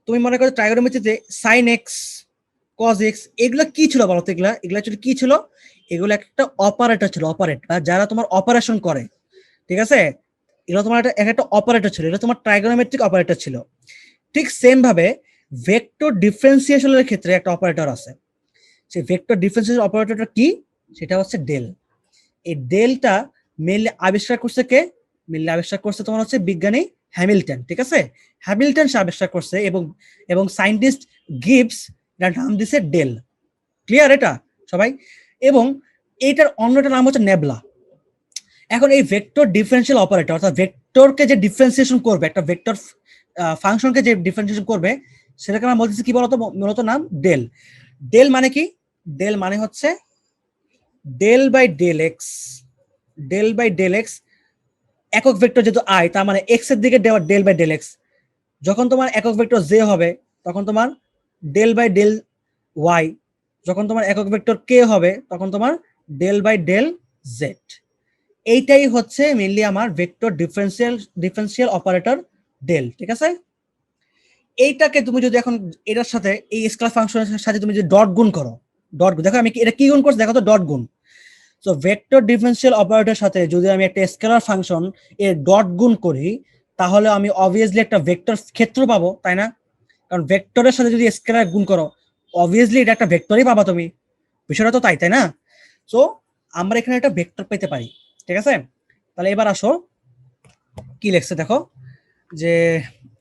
তুমি মনে করো ট্রাইগোনোমেট্রিতে সাইন এক্স, কজ এক্স, এগুলো কি ছিল বলো তো? এগুলা অ্যাকচুয়ালি কি ছিল? এগুলো একটা অপারেটর ছিল, অপারেট বা যারা তোমার অপারেশন করে, ঠিক আছে? এগুলো তোমার একটা অপারেটর ছিল, এটা তোমার ট্রাইগোনোমেট্রিক অপারেটর ছিল। ঠিক সেম ভাবে ভেক্টর ডিফারেন্সিয়েশনের ক্ষেত্রে একটা অপারেটর আছে। সেই ভেক্টর ডিফারেন্সিয়েশন অপারেটরটা কি? সেটা হচ্ছে ডেল। এই ডেলটা মেইনলি আবিষ্কার করছে কে? মেইনলি আবিষ্কার করছে তোমার হচ্ছে বিজ্ঞানী হ্যামিল্টন, ঠিক আছে? হ্যামিল্টন সে আবিষ্কার করছে, এবং সায়েন্টিস্ট গিবস এটার নাম দিছে ডেল। ক্লিয়ার এটা সবাই? এবং এইটার অন্যটার নাম হচ্ছে নেবলা। এখন এই ভেক্টর ডিফারেন্সিয়াল অপারেটর, অর্থাৎ ভেক্টরকে যে ডিফারেন্সিয়েশন করবে, একটা ভেক্টর ফাংশনকে যে ডিফারেন্সিয়েশন করবে, সেটাকে আমরা বলতেছি কি বলতো? মূলত নাম ডেল। ডেল মানে কি? ডেল মানে হচ্ছে del by del x. Del by del x, একক ভেক্টর যেহেতু আই, তার মানে এক্স এর দিকে দেওয়া ডেল বাই ডেল এক্স। যখন তোমার একক ভেক্টর জে হবে, তখন তোমার ডেল বাই ডেল ওয়াই। যখন তোমার একক ভেক্টর কে হবে, তখন তোমার ডেল বাই ডেল জেড। এইটাই হচ্ছে মেইনলি আমার ভেক্টর ডিফারেন্সিয়াল অপারেটর ডেল, ঠিক আছে? এইটাকে তুমি যদি এখন এটার সাথে এই স্কেলার ফাংশনের সাথে তুমি যদি ডট গুণ করো, ডট দেখো আমি এটা কি গুণ করছি, দেখো তো, ডট গুণ। সো ভেক্টর ডিফারেন্সিয়াল অপারেটরের সাথে যদি আমি একটা স্কেলার ফাংশন এর ডট গুণ করি, তাহলে আমি অবভিয়াসলি একটা ভেক্টর ক্ষেত্র পাবো, তাই না? কারণ ভেক্টরের সাথে যদি স্কেলার গুণ করো, অবভিয়াসলি এটা একটা ভেক্টরই পাবা তুমি। বিষয়টা তো তাই, তাই না? সো আমরা এখানে একটা ভেক্টর পেতে পারি, ঠিক আছে? তাহলে এবার আসো কি লেখছে দেখো, যে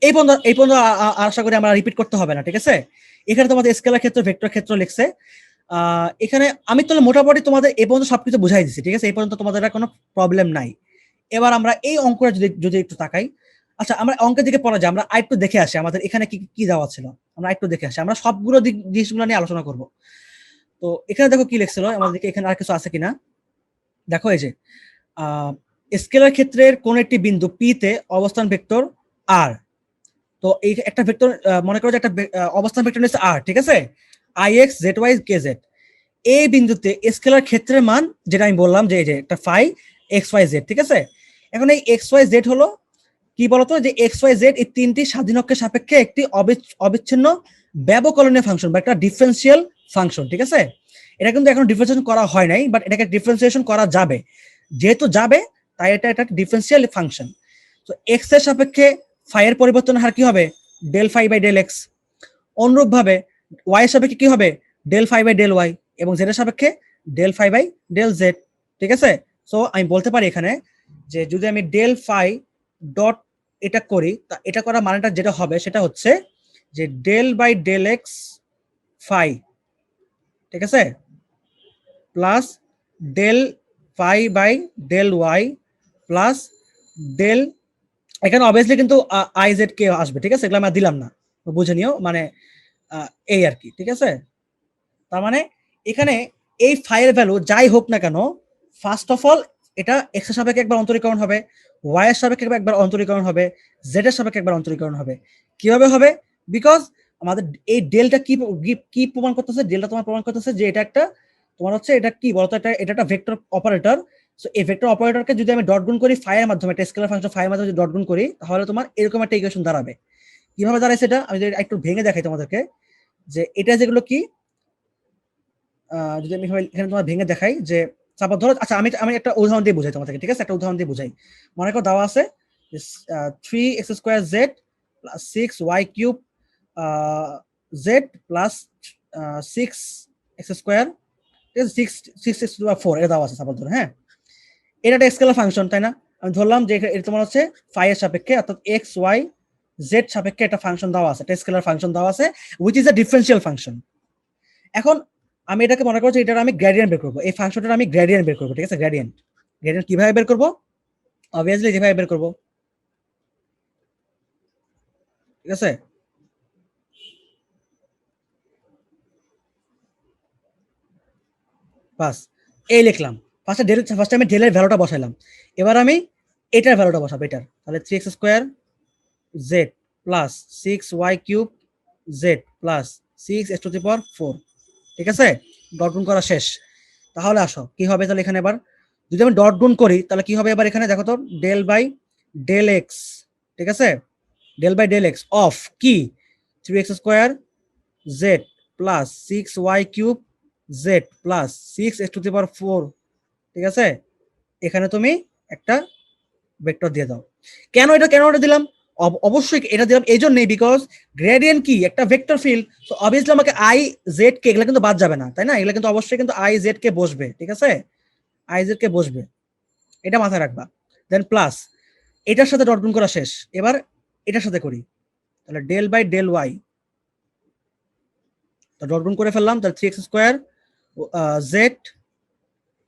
এই পর্যন্ত আশা করি আমরা রিপিট করতে হবে না, ঠিক আছে? এখানে তোমাদের স্কেলার ক্ষেত্র, ভেক্টর ক্ষেত্র লিখছে। এখানে আমি তাহলে মোটামুটি তোমাদের এই পর্যন্ত সবকিছু বুঝাই দিচ্ছি, ঠিক আছে? এই পর্যন্ত তোমাদের কোনো প্রবলেম নাই। এবার আমরা এই অঙ্কটা যদি একটু তাকাই, আচ্ছা আমরা অঙ্কের দিকে পড়া যায়, আমরা আরেকটু দেখে আসি আমাদের এখানে কি কি দেওয়া ছিল, আমরা একটু দেখে আসি, আমরা সবগুলো জিনিসগুলো নিয়ে আলোচনা করব। তো এখানে দেখো কি লিখছিল আমাদের দিকে, এখানে আর কিছু আছে কিনা দেখো। এই যে স্কেলার ক্ষেত্রের কোন একটি বিন্দু পি তে অবস্থান ভেক্টর আর। তো এই একটা ভেক্টর মনে করো যে একটা অবস্থান ভেক্টর নিচ্ছে আর, ঠিক আছে? আই এক্স জেড ওয়াই কে জেড। এই বিন্দুতে স্কেলার ক্ষেত্রের মান যেটা আমি বললাম যে এই যে একটা ফাই এক্স ওয়াই জেড, ঠিক আছে? এখন এই এক্স ওয়াই জেড হলো কি বলতো, যে এক্স ওয়াই জেড এই তিনটি স্বাধীন অক্ষের সাপেক্ষে একটি অবিচ্ছিন্ন ব্যবকলনীয় ফাংশন বা একটা ডিফারেন্সিয়াল ফাংশন, ঠিক আছে? এটা কিন্তু এখন ডিফারেন্সিয়েশন করা হয় নাই, বাট এটাকে ডিফারেন্সিয়েশন করা যাবে। যেহেতু যাবে, তাই এটা একটা ডিফারেন্সিয়াল ফাংশন। তো এক্স এর সাপেক্ষে ফাই এর পরিবর্তনের হার কি হবে? Del phi by del x. অনুরূপ ভাবে ওয়াই এর সাপেক্ষে কি হবে? Del phi by del y. এবং জেড এর সাপেক্ষে del phi by del z, ঠিক আছে? সো আমি বলতে পারি এখানে যে যদি আমি ডেল ফাই ডট এটা করি, তা এটা করার মানেটা যেটা হবে সেটা হচ্ছে যে del by del x phi, ঠিক আছে, plus del phi by del y plus del, এখানে অবভিয়াসলি কিন্তু আই জেড কে আসবে, ঠিক আছে? এগুলো আমরা দিলাম না, বুঝে নিও, মানে এই আর কি, ঠিক আছে? তার মানে এখানে এই ফাই এর ভ্যালু যাই হোক না কেন, ফার্স্ট অফ অল এটা এক্স এর সাপেক্ষে একবার অন্তরীকরণ হবে, ওয়াই এর সাপেক্ষে একবার অন্তরীকরণ হবে, জেড এর সাপেক্ষে একবার অন্তরীকরণ হবে। কিভাবে হবে? বিকজ আমাদের এই ডেলটা কি প্রমাণ করতেছে? ডেলটা তোমার প্রমাণ করতেছে যে এটা একটা তোমার হচ্ছে এটা কি বলতো, এটা একটা ভেক্টর অপারেটর। সো এই ভেক্টর অপারেটরকে যদি আমি ডট গুণ করি ফাই এর মাধ্যমে, একটা স্কেলার ফাংশন ফাই এর মাধ্যমে যদি ডট গুণ করি, তাহলে তোমার এরকম একটা ইকুয়েশন দাঁড়াবে। কিভাবে দাঁড়ায় সেটা আমি যদি একটু ভেঙে দেখাই তোমাদেরকে, যে এটা যেগুলো কি যদি আমি এখানে তোমার ভেঙে দেখাই যে তারপর ধরো, আচ্ছা আমি আমি একটা উদাহরণ দিয়ে বুঝাই তোমাদেরকে, ঠিক আছে? একটা উদাহরণ দিয়ে বুঝাই। মনে করো দেওয়া আছে 3x² plus 6y³ Z plus 6x², ঠিক আছে, 6x⁴ এটা দেওয়া আছে সাপোজ ধরো, হ্যাঁ। এটা একটা স্কেলার ফাংশন, তাই না? আমি ধরলাম যে এটা তোমার হচ্ছে ফাই এর সাপেক্ষে, অর্থাৎ এক্স ওয়াই জেড সাপেক্ষে একটা ফাংশন দেওয়া আছে, একটা স্কেলার ফাংশন দেওয়া আছে, which is a differential function. এখন আমি এটাকে মনে করছি এটার আমি গ্রেডিয়েন্ট বের করবো, এই ফাংশনটার আমি গ্রেডিয়েন্ট বের করবো, ঠিক আছে? গ্রেডিয়েন্ট কিভাবে বের করবো? অবভিয়াসলি যেভাবে বের করবো, ঠিক আছে? বাস এই লিখলাম। ফার্স্টে আমি ডেলের ভ্যালুটা বসাইলাম, এবার আমি এটার ভ্যালুটা বসাবো। এটার তাহলে 3x² Z plus 6y³ Z plus 6x⁴, ঠিক আছে? ডট গুণ করা শেষ। তাহলে আসো কি হবে তাহলে এখানে এবার যদি আমি ডট গুণ করি তাহলে কি হবে এবার এখানে দেখো তো, ডেল বাই ডেল এক্স, ঠিক আছে? Del by del x of কি 3x² Z plus 6y³ Z plus 6x⁴, ঠিক আছে? এখানে তুমি একটা ভেক্টর দিয়ে দাও। কেন এটা দিলাম? অবশ্যই এটা দিলাম এই জন্যই বিকজ গ্রেডিয়েন্ট কি একটা ভেক্টর ফিল্ড, সো অবভিয়াসলি আমাকে আই জেড কে এগুলা কিন্তু বাদ যাবে না, তাই না? এগুলা কিন্তু অবশ্যই কিন্তু আই জেড কে বসবে, ঠিক আছে? আই জেড কে বসবে, এটা মাথায় রাখবা। দেন প্লাস এটার সাথে ডট গুণ করা শেষ, এবার এটার সাথে করি, তাহলে ডেল বাই ডেল ওয়াই, তো ডট গুণ করে ফেললাম, তাহলে 3x² Z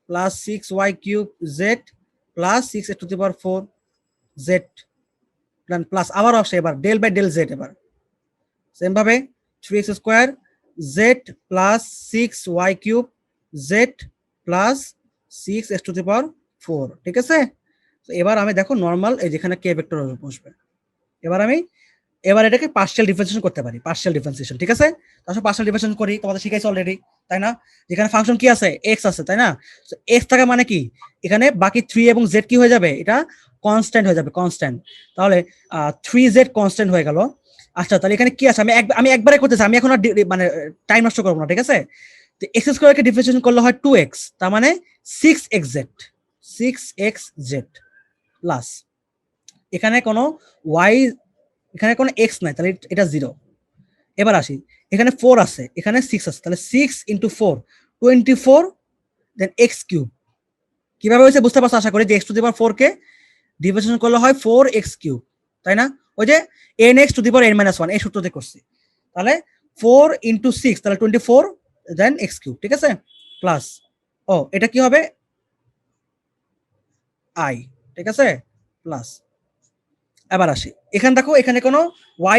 plus 6y³ Z plus 6x⁴ Z plus আবার আসে এবার ডেল বাই ডেল জেড, এবার সেম ভাবে 3x² Z plus 6y³ Z plus 6x⁴, ঠিক আছে? তো এবার আমি দেখো নর্মাল এই যেখানে কে ভেক্টর বসবে, এবার এটাকে পার্শিয়াল ডিফারেন্সিয়েশন করতে পারি, পার্শিয়াল ডিফারেন্সিয়েশন, ঠিক আছে? তাহলে পার্শিয়াল ডিফারেন্সিয়েশন করি, তোমাদের শিখাইছি অলরেডি, তাই না? যেখানে ফাংশন কি আছে, এক্স আছে, তাই না? তো এক্স থাকা মানে কি এখানে বাকি 3 এবং জেড কি হয়ে যাবে, এটা কনস্ট্যান্ট হয়ে যাবে, কনস্ট্যান্ট। তাহলে 3z কনস্ট্যান্ট হয়ে গেল। আচ্ছা তাহলে এখানে কি আছে, আমি একবারে করতেছি, আমি এখন আর মানে টাইম নষ্ট করবো না, ঠিক আছে? তো x² কে ডিফারেন্সিয়েশন করলে হয় 2x, তার মানে 6xz প্লাস এখানে কোনো y, এখানে কোনো x নাই, তাহলে এটা 0। এবার আসি, এখানে 4 আছে, এখানে 6 আছে, তাহলে 6 × 4 24, দেন x³ কিভাবে হয়েছে বুঝতে পারছো আশা করি, যে x⁴ কে ডিফারেন্সিয়েশন করলে হয় 4x³, তাই না? ওই যে nx⁻n−1 এই সূত্রতে করছি। তাহলে 4 × 6 তাহলে 24, দেন x³, ঠিক আছে? প্লাস এটা কি হবে i, ঠিক আছে? প্লাস এবার আসি, এখানে দেখো এখানে কোনো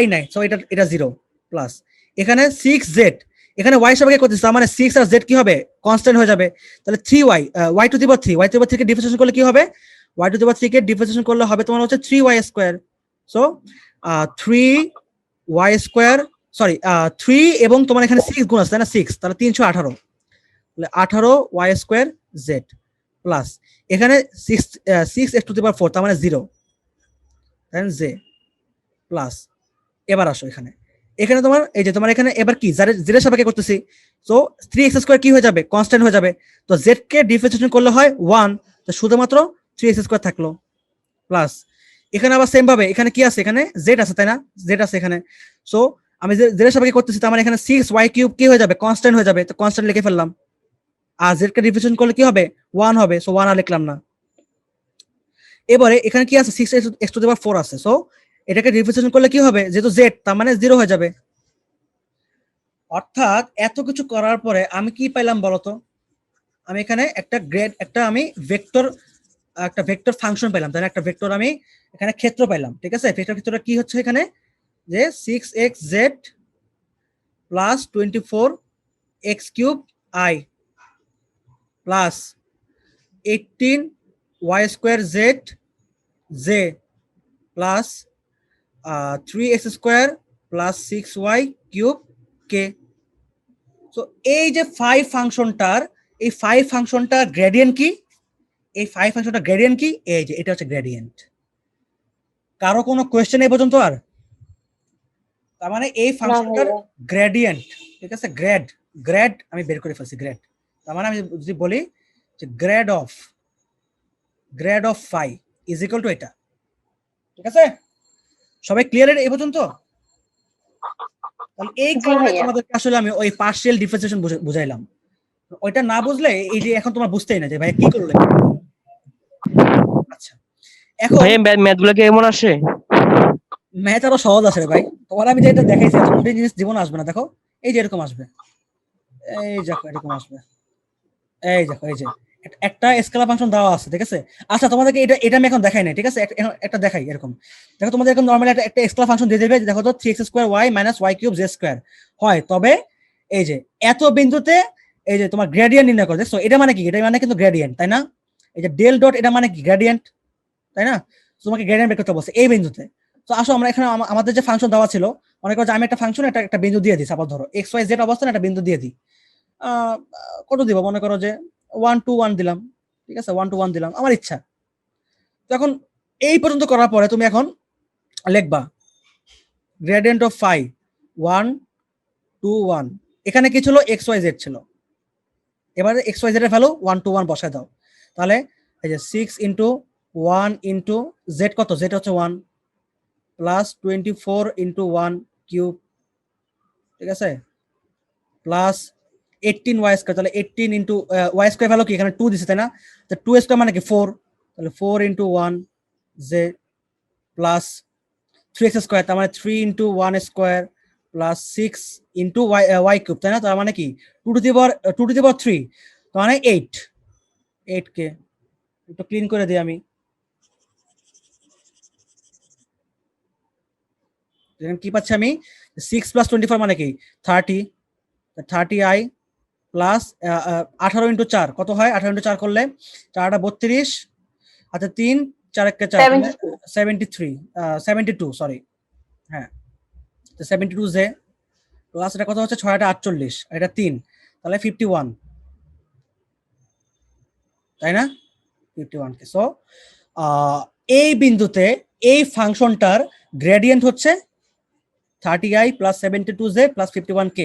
y নাই, সো এটা 0 প্লাস এখানে 6z, এখানে y সাপেক্ষে করতেছি, তার মানে 6 আর z কি হবে, কনস্ট্যান্ট হয়ে যাবে। তাহলে 3y y⁻3 কে ডিফারেন্সিয়েশন করলে কি হবে, y⁻3 কে ডিফারেন্সিয়েশন করলে হবে তোমার হচ্ছে 3y², সো 3y², সরি 3 এবং তোমার এখানে 6 গুণ আছে, তাই না? 6 তাহলে 318, তাহলে 18y² z প্লাস এখানে 6x⁴, তার মানে 0, দেন j প্লাস এবার আসো এখানে তোমার এই যে তোমার এখানে এবার কি জেড এর সাপেক্ষে করতেছি, সো 3x² কি হয়ে যাবে, কনস্ট্যান্ট হয়ে যাবে। তো জেড কে ডিফারেন্সিয়েশন করলে হয় 1, তো শুধুমাত্র 3x² থাকলো প্লাস এখানে আবার সেম ভাবে এখানে কি আছে, এখানে জেড আছে, তাই না? জেড আছে এখানে, সো আমি জেড এর সাপেক্ষে করতেছি, তার মানে এখানে 6y³ কি হয়ে যাবে, কনস্ট্যান্ট হয়ে যাবে, তো কনস্ট্যান্ট লিখে ফেললাম। আর জেড কে ডিফারেন্সিয়েশন করলে কি হবে, 1 হবে, সো 1 আর লিখলাম না। এবারে এখানে কি আছে, 6x⁴ আছে, সো এটাকে ডিফারেন্সিয়েশন করলে কি হবে, যেহেতু জেড তার মানে 0 হয়ে যাবে। অর্থাৎ এত কিছু করার পরে আমি কি পাইলাম বলতো, আমি এখানে আমি একটা ভেক্টর ফাংশন পেলাম, তাই না? একটা ভেক্টর আমি এখানে ক্ষেত্র পাইলাম, ঠিক আছে? ভেক্টর ক্ষেত্রটা কি হচ্ছে এখানে, যে 6xz plus 24x³ i plus 18 y square z j plus 3x square plus 6y cube কে। তো এই যে 5 ফাংশনটার এই 5 ফাংশনটার গ্রেডিয়েন্ট কি? এই 5 ফাংশনটার গ্রেডিয়েন্ট কি? এই যে এটা হচ্ছে গ্রেডিয়েন্ট। কারো কোনো কোয়েশ্চেন এই পর্যন্ত আর? তার মানে এই ফাংশনটার গ্রেডিয়েন্ট, ঠিক আছে, গ্রেড আমি বের করে ফেলছি গ্রেড। তার মানে আমি যদি বলি যে grad of phi is equal to এটা, ঠিক আছে? সবাই ক্লিয়ার এই পর্যন্ত? তাহলে এই কারণে তোমাদেরকে আসলে আমি ওই পার্শিয়াল ডিফারেন্সিয়েশন বুঝাইলাম। ওইটা না বুঝলে এই যে এখন তোমার বুঝতেই না যে ভাই কি করলে। আচ্ছা, এখন ভাইয়া ম্যাথ গুলা কেমন আসে? ম্যাথ আরো সহজ আছে রে ভাই। তোমার আমি যেটা দেখাইছি এত কঠিন জিনিস জীবন আসবে না। দেখো এই যে এরকম আসবে, এই দেখো এরকম আসবে, এই দেখো এই যে একটা স্কেলার ফাংশন দেওয়া আছে, ঠিক আছে? আচ্ছা তোমাদেরকে এটা আমি এখন দেখাই নাই, ঠিক আছে? একটা দেখাই এরকম। দেখো তোমাদের এখন নরমালি একটা স্কেলার ফাংশন দিয়ে দেবে, দেখো তো 3x square y minus y cube z square হয়, তবে এই যে এত বিন্দুতে এই যে তোমার গ্রেডিয়েন্ট নির্ণয় করো। দেখছো এটা মানে কি? এটা মানে কিন্তু গ্রেডিয়েন্ট, তাই না? এই যে ডেল ডট এটা মানে কি? গ্রেডিয়েন্ট, তাই না? তোমাকে গ্রেডিয়েন্ট বের করতে বলছে এই বিন্দুতে। তো আসো আমরা এখানে আমাদের যে ফাংশন দেওয়া ছিল, মনে করো যে আমি একটা ফাংশন একটা বিন্দু দিয়ে দিই, সাপোজ ধরো x y z অবস্থানে একটা বিন্দু দিয়ে দিই। কত দিব? মনে করো যে 1 2 1 দিলাম, ঠিক আছে? 1 2 1 দিলাম আমার ইচ্ছা। তো এখন এই পর্যন্ত করার পরে তুমি এখন লিখবা গ্রেডিয়েন্ট অফ ফাই 1 2 1। এখানে কি ছিল? x y z ছিল। এবারে x y z এর ভ্যালু 1 2 1 বসায় দাও। তাহলে এই যে 6 ইনটু 1 ইনটু z কত? z হচ্ছে 1 প্লাস 24 ইনটু 1 কিউব, ঠিক আছে? Plus 18y square. তাহলে 18 ইনটু y স্কয়ার ভ্যালু কি? এখানে 2 দিছে, তাই না? তো 2 স্কয়ার মানে কি? 4। তাহলে 4 into 1 z plus 3x square, তার মানে 3 into 1 square plus 6 into y cube, তাই না? তার মানে কি 2 টু দি পাওয়ার 3, তার মানে 8 কে একটু ক্লিন করে দিই আমি। দেখেন কি পাচ্ছি আমি? 6 প্লাস 24 মানে কি? 30i প্লাস 18 ইনটু 4 কত হয়? 18 ইনটু 4 করলে 4 টা 32, আচ্ছা 3 4 1 4 72 সরি, হ্যাঁ 72 জে প্লাস এটা কত হচ্ছে? 6 টা 48, এটা 3, তাহলে 51, তাই না? 51 কে। সো এই বিন্দুতে এই ফাংশনটার গ্রেডিয়েন্ট হচ্ছে 30i plus 72j plus 51k।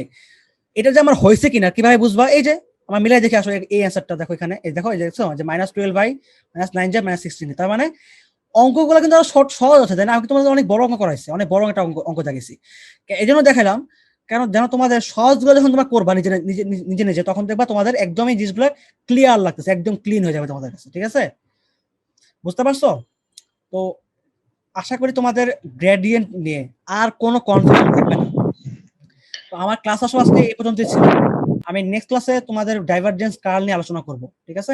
এটা যে আমার হয়েছে কিনা কিভাবে বুঝবা? এই যে আমার মিলাই দেখি আসলে এই অ্যান্সারটা দেখো এখানে, এই দেখো এই দেখছো যে -12i -9j -16, তার মানে অঙ্কগুলো কিন্তু আরো সহজ আছে, তাই না? আমি তোমাদের অনেক বড় অঙ্ক করাইছি, অনেক বড় একটা অঙ্ক দেখাইছি। এই জন্য দেখাইলাম কেন? যেন তোমাদের সহজগুলো যখন তোমরা করবা নিজে নিজে নিজে, তখন দেখবা তোমাদের একদমই জিনিসগুলো ক্লিয়ার লাগতেছে, একদম ক্লিন হয়ে যাবে তোমাদের কাছে, ঠিক আছে? বুঝতে পারছো? তো আশা করি তোমাদের গ্রেডিয়েন্ট নিয়ে আর কোনো কনফিউশন থাকবে না। তো আমার ক্লাস আসলে আজকে এই পর্যন্তই ছিল। আমি নেক্সট ক্লাসে তোমাদের ডাইভারজেন্স কার্ল নিয়ে আলোচনা করব, ঠিক আছে?